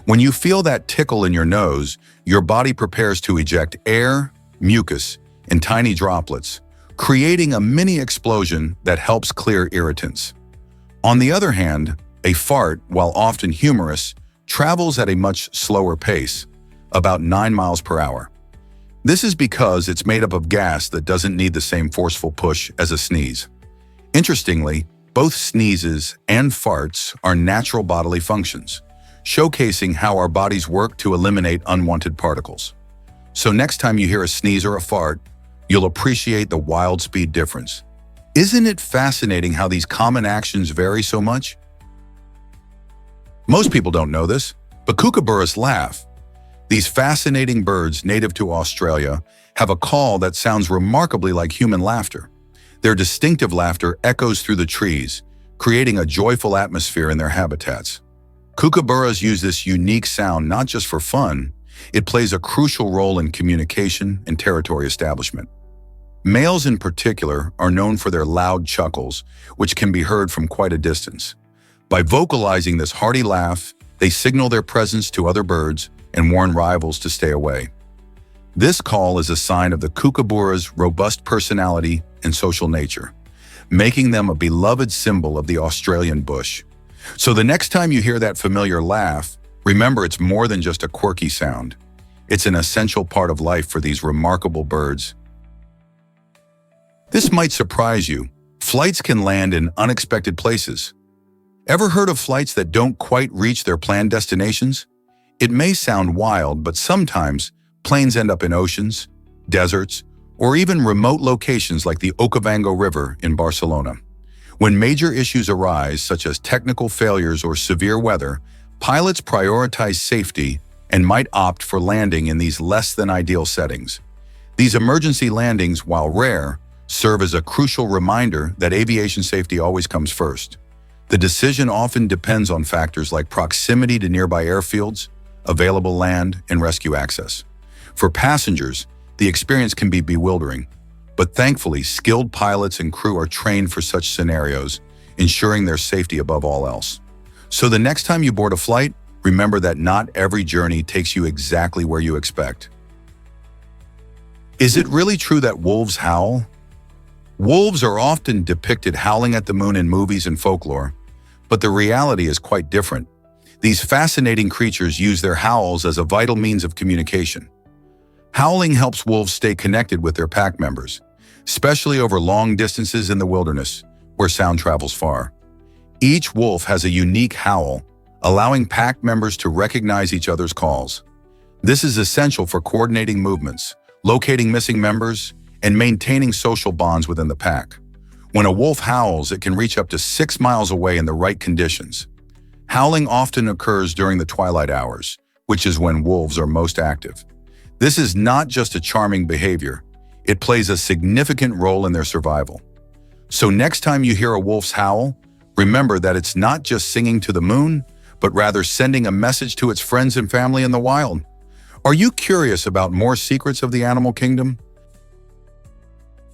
When you feel that tickle in your nose, your body prepares to eject air, mucus, and tiny droplets, creating a mini explosion that helps clear irritants. On the other hand, a fart, while often humorous, travels at a much slower pace, about 9 miles per hour. This is because it's made up of gas that doesn't need the same forceful push as a sneeze. Interestingly, Both sneezes and farts are natural bodily functions, showcasing how our bodies work to eliminate unwanted particles. So next time you hear a sneeze or a fart, you'll appreciate the wild speed difference. Isn't it fascinating how these common actions vary so much? Most people don't know this, but kookaburras laugh. These fascinating birds native to Australia have a call that sounds remarkably like human laughter. Their distinctive laughter echoes through the trees, creating a joyful atmosphere in their habitats. Kookaburras use this unique sound not just for fun, it plays a crucial role in communication and territory establishment. Males in particular are known for their loud chuckles, which can be heard from quite a distance. By vocalizing this hearty laugh, they signal their presence to other birds and warn rivals to stay away. This call is a sign of the kookaburra's robust personality and social nature, making them a beloved symbol of the Australian bush. So the next time you hear that familiar laugh, remember it's more than just a quirky sound. It's an essential part of life for these remarkable birds. This might surprise you. Flights can land in unexpected places. Ever heard of flights that don't quite reach their planned destinations? It may sound wild, but sometimes planes end up in oceans, deserts, or even remote locations like the Okavango River in Barcelona. When major issues arise, such as technical failures or severe weather, pilots prioritize safety and might opt for landing in these less-than-ideal settings. These emergency landings, while rare, serve as a crucial reminder that aviation safety always comes first. The decision often depends on factors like proximity to nearby airfields, available land, and rescue access. For passengers, the experience can be bewildering, but thankfully, skilled pilots and crew are trained for such scenarios, ensuring their safety above all else. So the next time you board a flight, remember that not every journey takes you exactly where you expect. Is it really true that wolves howl? Wolves are often depicted howling at the moon in movies and folklore, but the reality is quite different. These fascinating creatures use their howls as a vital means of communication. Howling helps wolves stay connected with their pack members, especially over long distances in the wilderness, where sound travels far. Each wolf has a unique howl, allowing pack members to recognize each other's calls. This is essential for coordinating movements, locating missing members, and maintaining social bonds within the pack. When a wolf howls, it can reach up to 6 miles away in the right conditions. Howling often occurs during the twilight hours, which is when wolves are most active. This is not just a charming behavior, it plays a significant role in their survival. So next time you hear a wolf's howl, remember that it's not just singing to the moon, but rather sending a message to its friends and family in the wild. Are you curious about more secrets of the animal kingdom?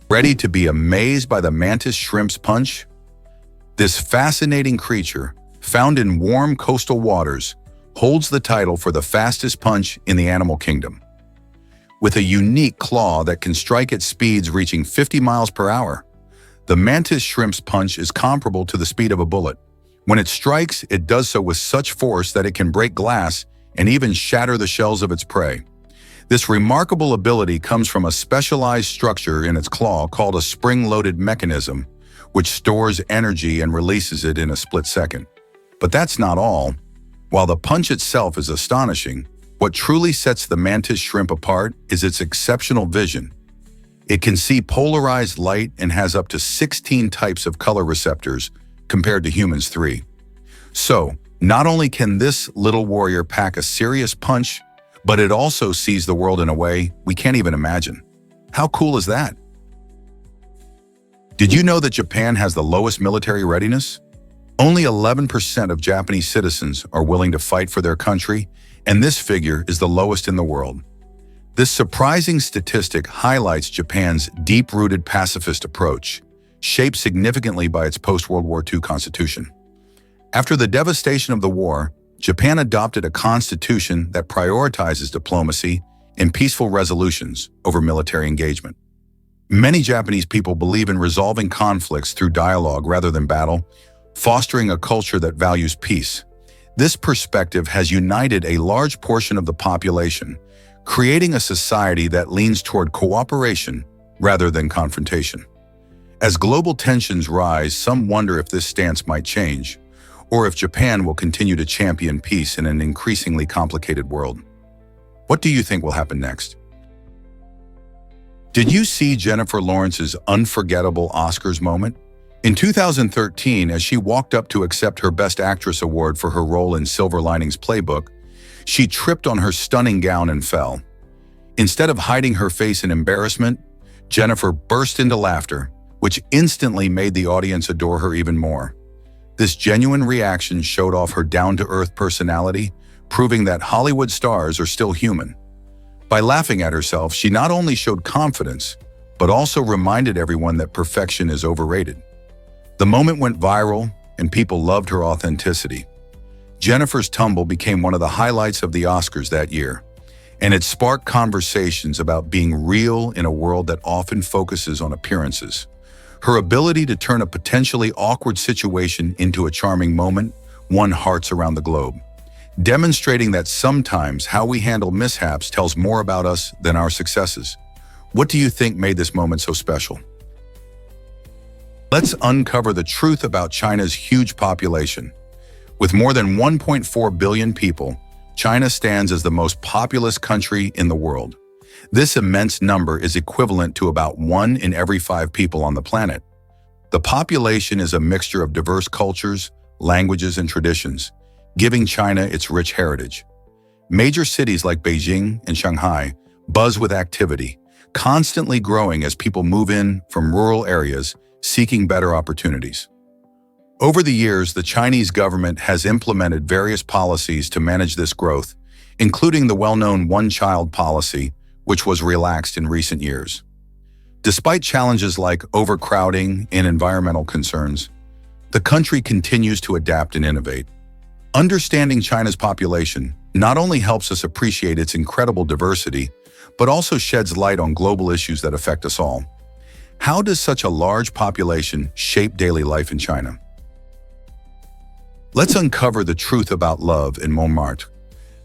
Ready to be amazed by the mantis shrimp's punch? This fascinating creature, found in warm coastal waters, holds the title for the fastest punch in the animal kingdom. With a unique claw that can strike at speeds reaching 50 miles per hour, the mantis shrimp's punch is comparable to the speed of a bullet. When it strikes, it does so with such force that it can break glass and even shatter the shells of its prey. This remarkable ability comes from a specialized structure in its claw called a spring-loaded mechanism, which stores energy and releases it in a split second. But that's not all. While the punch itself is astonishing, what truly sets the mantis shrimp apart is its exceptional vision. It can see polarized light and has up to 16 types of color receptors, compared to humans' 3. So, not only can this little warrior pack a serious punch, but it also sees the world in a way we can't even imagine. How cool is that? Did you know that Japan has the lowest military readiness? Only 11% of Japanese citizens are willing to fight for their country, and this figure is the lowest in the world. This surprising statistic highlights Japan's deep-rooted pacifist approach, shaped significantly by its post-World War II constitution. After the devastation of the war, Japan adopted a constitution that prioritizes diplomacy and peaceful resolutions over military engagement. Many Japanese people believe in resolving conflicts through dialogue rather than battle, fostering a culture that values peace. This perspective has united a large portion of the population, creating a society that leans toward cooperation rather than confrontation. As global tensions rise, some wonder if this stance might change, or if Japan will continue to champion peace in an increasingly complicated world. What do you think will happen next? Did you see Jennifer Lawrence's unforgettable Oscars moment? In 2013, as she walked up to accept her Best Actress award for her role in Silver Linings Playbook, she tripped on her stunning gown and fell. Instead of hiding her face in embarrassment, Jennifer burst into laughter, which instantly made the audience adore her even more. This genuine reaction showed off her down-to-earth personality, proving that Hollywood stars are still human. By laughing at herself, she not only showed confidence, but also reminded everyone that perfection is overrated. The moment went viral, and people loved her authenticity. Jennifer's tumble became one of the highlights of the Oscars that year, and it sparked conversations about being real in a world that often focuses on appearances. Her ability to turn a potentially awkward situation into a charming moment won hearts around the globe, demonstrating that sometimes how we handle mishaps tells more about us than our successes. What do you think made this moment so special? Let's uncover the truth about China's huge population. With more than 1.4 billion people, China stands as the most populous country in the world. This immense number is equivalent to about 1 in every 5 people on the planet. The population is a mixture of diverse cultures, languages, and traditions, giving China its rich heritage. Major cities like Beijing and Shanghai buzz with activity, constantly growing as people move in from rural areas seeking better opportunities. Over the years, the Chinese government has implemented various policies to manage this growth, including the well-known one-child policy, which was relaxed in recent years. Despite challenges like overcrowding and environmental concerns, the country continues to adapt and innovate. Understanding China's population not only helps us appreciate its incredible diversity, but also sheds light on global issues that affect us all. How does such a large population shape daily life in China? Let's uncover the truth about love in Montmartre.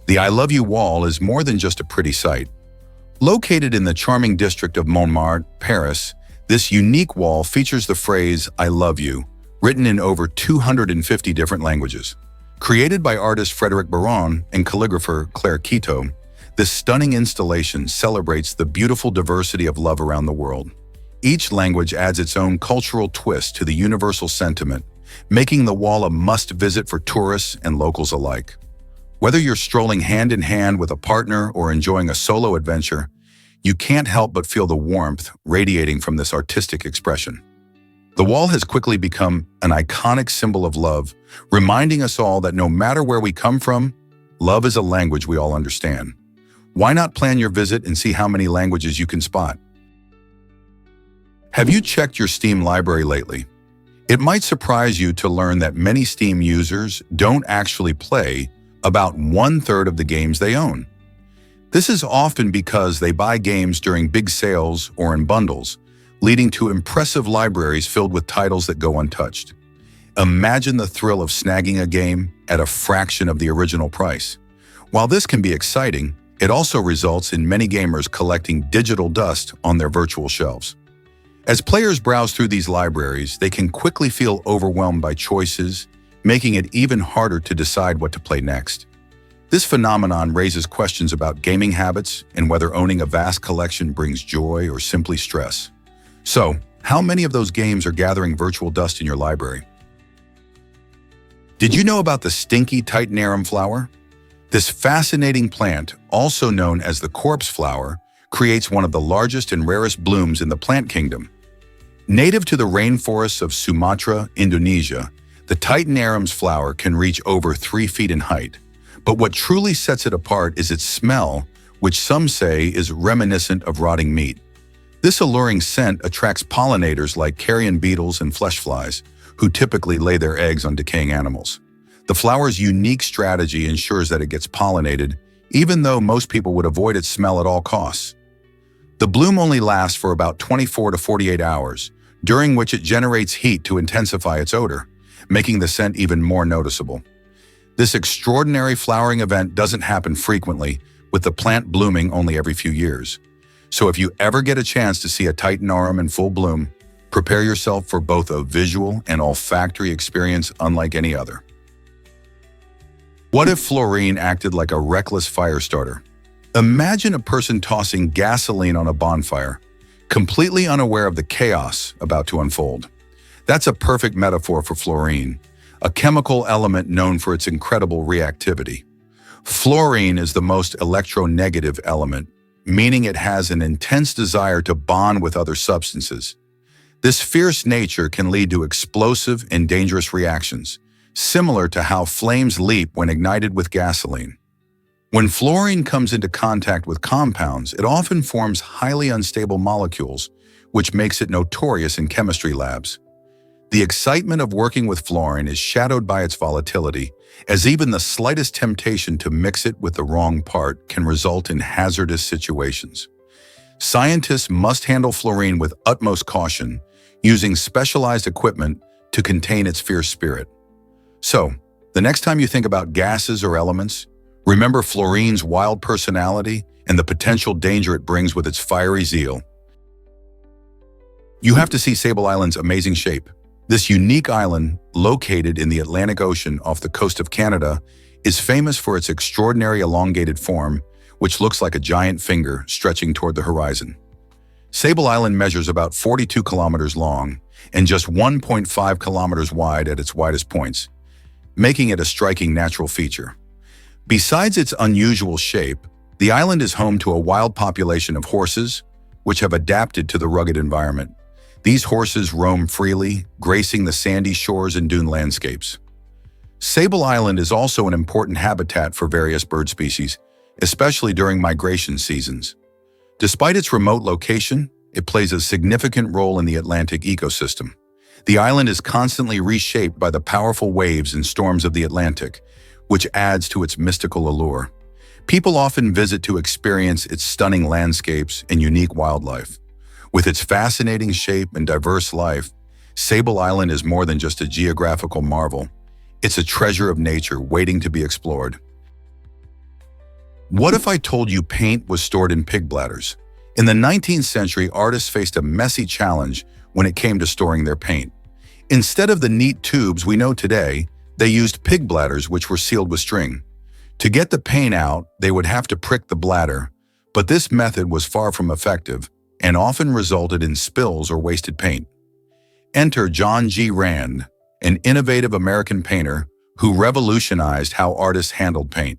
The I Love You wall is more than just a pretty sight. Located in the charming district of Montmartre, Paris, this unique wall features the phrase, I love you, written in over 250 different languages. Created by artist Frédéric Baron and calligrapher Claire Quito, this stunning installation celebrates the beautiful diversity of love around the world. Each language adds its own cultural twist to the universal sentiment, making the wall a must-visit for tourists and locals alike. Whether you're strolling hand-in-hand with a partner or enjoying a solo adventure, you can't help but feel the warmth radiating from this artistic expression. The wall has quickly become an iconic symbol of love, reminding us all that no matter where we come from, love is a language we all understand. Why not plan your visit and see how many languages you can spot? Have you checked your Steam library lately? It might surprise you to learn that many Steam users don't actually play about 1/3 of the games they own. This is often because they buy games during big sales or in bundles, leading to impressive libraries filled with titles that go untouched. Imagine the thrill of snagging a game at a fraction of the original price. While this can be exciting, it also results in many gamers collecting digital dust on their virtual shelves. As players browse through these libraries, they can quickly feel overwhelmed by choices, making it even harder to decide what to play next. This phenomenon raises questions about gaming habits and whether owning a vast collection brings joy or simply stress. So, how many of those games are gathering virtual dust in your library? Did you know about the stinky Titan Arum flower? This fascinating plant, also known as the corpse flower, creates one of the largest and rarest blooms in the plant kingdom. Native to the rainforests of Sumatra, Indonesia, the Titan Arum's flower can reach over 3 feet in height. But what truly sets it apart is its smell, which some say is reminiscent of rotting meat. This alluring scent attracts pollinators like carrion beetles and flesh flies, who typically lay their eggs on decaying animals. The flower's unique strategy ensures that it gets pollinated, even though most people would avoid its smell at all costs. The bloom only lasts for about 24 to 48 hours, during which it generates heat to intensify its odor, making the scent even more noticeable. This extraordinary flowering event doesn't happen frequently, with the plant blooming only every few years. So if you ever get a chance to see a Titan Arum in full bloom, Prepare yourself for both a visual and olfactory experience unlike any other. What if fluorine acted like a reckless fire starter? Imagine a person tossing gasoline on a bonfire, completely unaware of the chaos about to unfold. That's a perfect metaphor for fluorine, a chemical element known for its incredible reactivity. Fluorine is the most electronegative element, meaning it has an intense desire to bond with other substances. This fierce nature can lead to explosive and dangerous reactions, similar to how flames leap when ignited with gasoline. When fluorine comes into contact with compounds, it often forms highly unstable molecules, which makes it notorious in chemistry labs. The excitement of working with fluorine is shadowed by its volatility, as even the slightest temptation to mix it with the wrong part can result in hazardous situations. Scientists must handle fluorine with utmost caution, using specialized equipment to contain its fierce spirit. So, the next time you think about gases or elements, remember fluorine's wild personality and the potential danger it brings with its fiery zeal. You have to see Sable Island's amazing shape. This unique island, located in the Atlantic Ocean off the coast of Canada, is famous for its extraordinary elongated form, which looks like a giant finger stretching toward the horizon. Sable Island measures about 42 kilometers long and just 1.5 kilometers wide at its widest points, making it a striking natural feature. Besides its unusual shape, the island is home to a wild population of horses, which have adapted to the rugged environment. These horses roam freely, gracing the sandy shores and dune landscapes. Sable Island is also an important habitat for various bird species, especially during migration seasons. Despite its remote location, it plays a significant role in the Atlantic ecosystem. The island is constantly reshaped by the powerful waves and storms of the Atlantic, which adds to its mystical allure. People often visit to experience its stunning landscapes and unique wildlife. With its fascinating shape and diverse life, Sable Island is more than just a geographical marvel. It's a treasure of nature waiting to be explored. What if I told you paint was stored in pig bladders? In the 19th century, artists faced a messy challenge when it came to storing their paint. Instead of the neat tubes we know today, they used pig bladders which were sealed with string. To get the paint out, they would have to prick the bladder, but this method was far from effective and often resulted in spills or wasted paint. Enter John G. Rand, an innovative American painter who revolutionized how artists handled paint.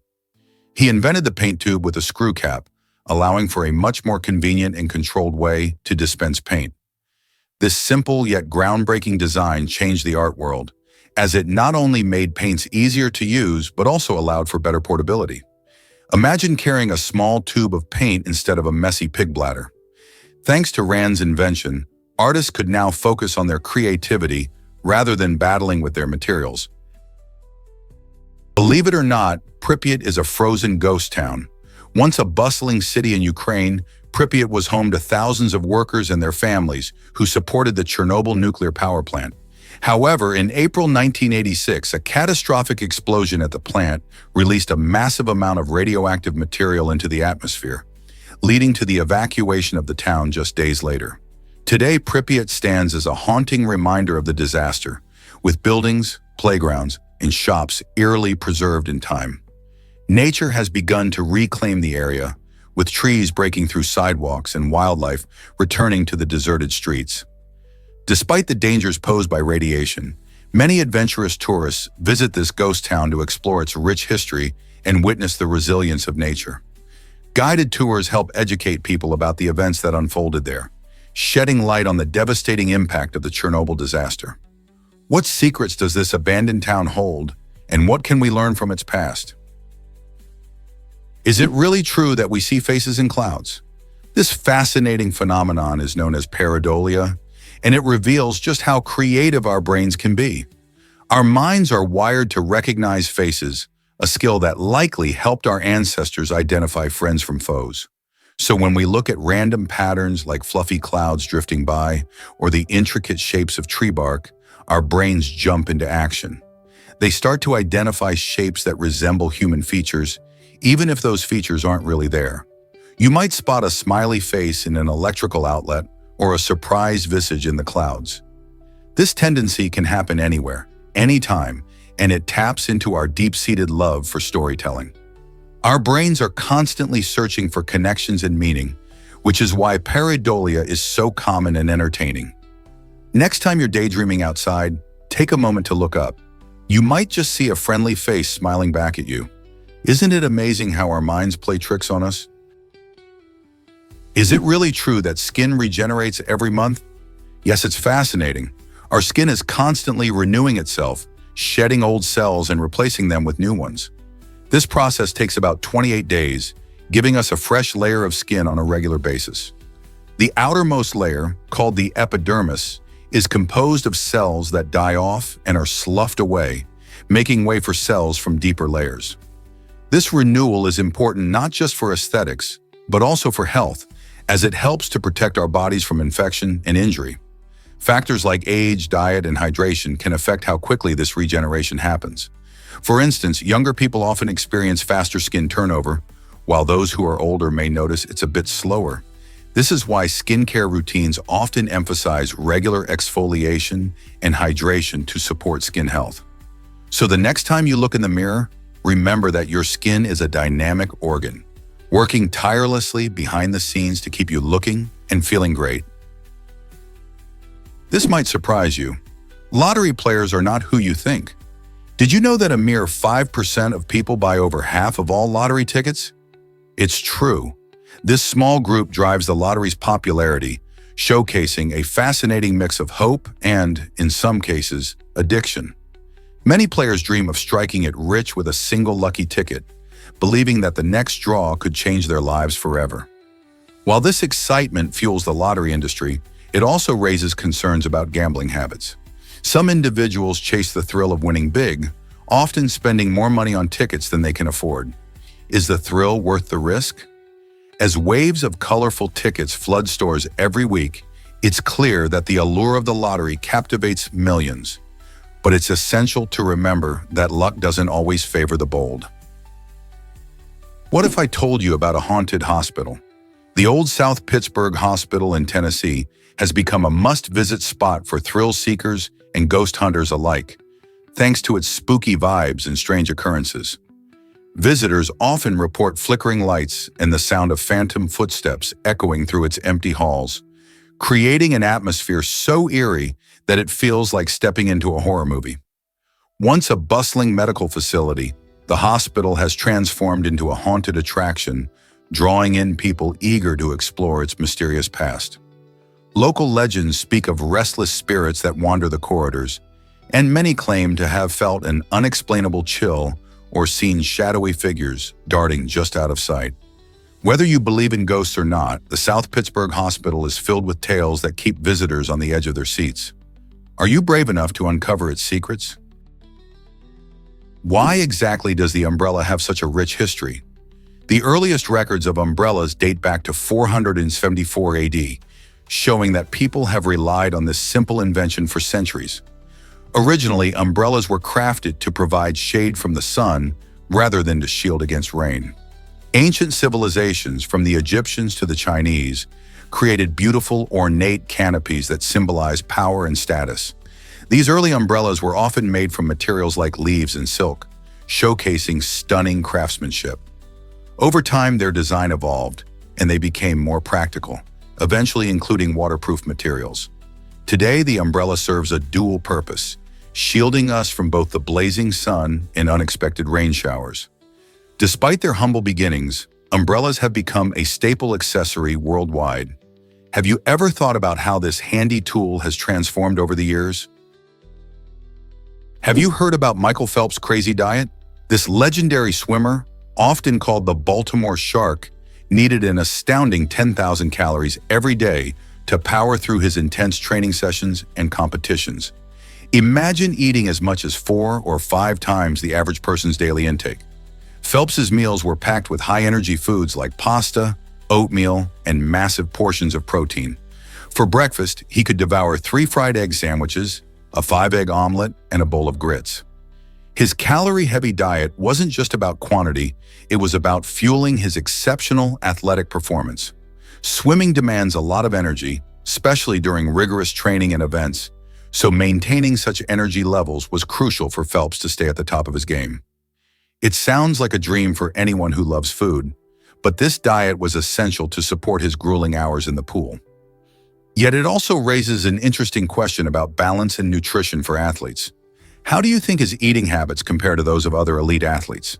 He invented the paint tube with a screw cap, allowing for a much more convenient and controlled way to dispense paint. This simple yet groundbreaking design changed the art world, as it not only made paints easier to use, but also allowed for better portability. Imagine carrying a small tube of paint instead of a messy pig bladder. Thanks to Rand's invention, artists could now focus on their creativity rather than battling with their materials. Believe it or not, Pripyat is a frozen ghost town. Once a bustling city in Ukraine, Pripyat was home to thousands of workers and their families who supported the Chernobyl nuclear power plant. However, in April 1986, a catastrophic explosion at the plant released a massive amount of radioactive material into the atmosphere, leading to the evacuation of the town just days later. Today, Pripyat stands as a haunting reminder of the disaster, with buildings, playgrounds, and shops eerily preserved in time. Nature has begun to reclaim the area, with trees breaking through sidewalks and wildlife returning to the deserted streets. Despite the dangers posed by radiation, many adventurous tourists visit this ghost town to explore its rich history and witness the resilience of nature. Guided tours help educate people about the events that unfolded there, shedding light on the devastating impact of the Chernobyl disaster. What secrets does this abandoned town hold, and what can we learn from its past? Is it really true that we see faces in clouds? This fascinating phenomenon is known as pareidolia, and it reveals just how creative our brains can be. Our minds are wired to recognize faces, a skill that likely helped our ancestors identify friends from foes. So when we look at random patterns like fluffy clouds drifting by or the intricate shapes of tree bark, our brains jump into action. They start to identify shapes that resemble human features, even if those features aren't really there. You might spot a smiley face in an electrical outlet or a surprise visage in the clouds. This tendency can happen anywhere, anytime, and it taps into our deep-seated love for storytelling. Our brains are constantly searching for connections and meaning, which is why pareidolia is so common and entertaining. Next time you're daydreaming outside, take a moment to look up. You might just see a friendly face smiling back at you. Isn't it amazing how our minds play tricks on us? Is it really true that skin regenerates every month? Yes, it's fascinating. Our skin is constantly renewing itself, shedding old cells and replacing them with new ones. This process takes about 28 days, giving us a fresh layer of skin on a regular basis. The outermost layer, called the epidermis, is composed of cells that die off and are sloughed away, making way for cells from deeper layers. This renewal is important not just for aesthetics, but also for health, as it helps to protect our bodies from infection and injury. Factors like age, diet, and hydration can affect how quickly this regeneration happens. For instance, younger people often experience faster skin turnover, while those who are older may notice it's a bit slower. This is why skincare routines often emphasize regular exfoliation and hydration to support skin health. So the next time you look in the mirror, remember that your skin is a dynamic organ, working tirelessly behind the scenes to keep you looking and feeling great. This might surprise you. Lottery players are not who you think. Did you know that a mere 5% of people buy over half of all lottery tickets? It's true. This small group drives the lottery's popularity, showcasing a fascinating mix of hope and, in some cases, addiction. Many players dream of striking it rich with a single lucky ticket, believing that the next draw could change their lives forever. While this excitement fuels the lottery industry, it also raises concerns about gambling habits. Some individuals chase the thrill of winning big, often spending more money on tickets than they can afford. Is the thrill worth the risk? As waves of colorful tickets flood stores every week, it's clear that the allure of the lottery captivates millions. But it's essential to remember that luck doesn't always favor the bold. What if I told you about a haunted hospital? The old South Pittsburgh Hospital in Tennessee has become a must-visit spot for thrill seekers and ghost hunters alike, thanks to its spooky vibes and strange occurrences. Visitors often report flickering lights and the sound of phantom footsteps echoing through its empty halls, creating an atmosphere so eerie that it feels like stepping into a horror movie. Once a bustling medical facility, the hospital has transformed into a haunted attraction, drawing in people eager to explore its mysterious past. Local legends speak of restless spirits that wander the corridors, and many claim to have felt an unexplainable chill or seen shadowy figures darting just out of sight. Whether you believe in ghosts or not, the South Pittsburgh Hospital is filled with tales that keep visitors on the edge of their seats. Are you brave enough to uncover its secrets? Why exactly does the umbrella have such a rich history? The earliest records of umbrellas date back to 474 AD, showing that people have relied on this simple invention for centuries. Originally, umbrellas were crafted to provide shade from the sun rather than to shield against rain. Ancient civilizations, from the Egyptians to the Chinese, created beautiful, ornate canopies that symbolize power and status. These early umbrellas were often made from materials like leaves and silk, showcasing stunning craftsmanship. Over time, their design evolved, and they became more practical, eventually including waterproof materials. Today, the umbrella serves a dual purpose, shielding us from both the blazing sun and unexpected rain showers. Despite their humble beginnings, umbrellas have become a staple accessory worldwide. Have you ever thought about how this handy tool has transformed over the years? Have you heard about Michael Phelps' crazy diet? This legendary swimmer, often called the Baltimore Shark, needed an astounding 10,000 calories every day to power through his intense training sessions and competitions. Imagine eating as much as 4 or 5 times the average person's daily intake. Phelps's meals were packed with high-energy foods like pasta, oatmeal, and massive portions of protein. For breakfast, he could devour 3 fried egg sandwiches, a 5-egg omelet, and a bowl of grits. His calorie-heavy diet wasn't just about quantity, it was about fueling his exceptional athletic performance. Swimming demands a lot of energy, especially during rigorous training and events, so maintaining such energy levels was crucial for Phelps to stay at the top of his game. It sounds like a dream for anyone who loves food, but this diet was essential to support his grueling hours in the pool. Yet it also raises an interesting question about balance and nutrition for athletes. How do you think his eating habits compare to those of other elite athletes?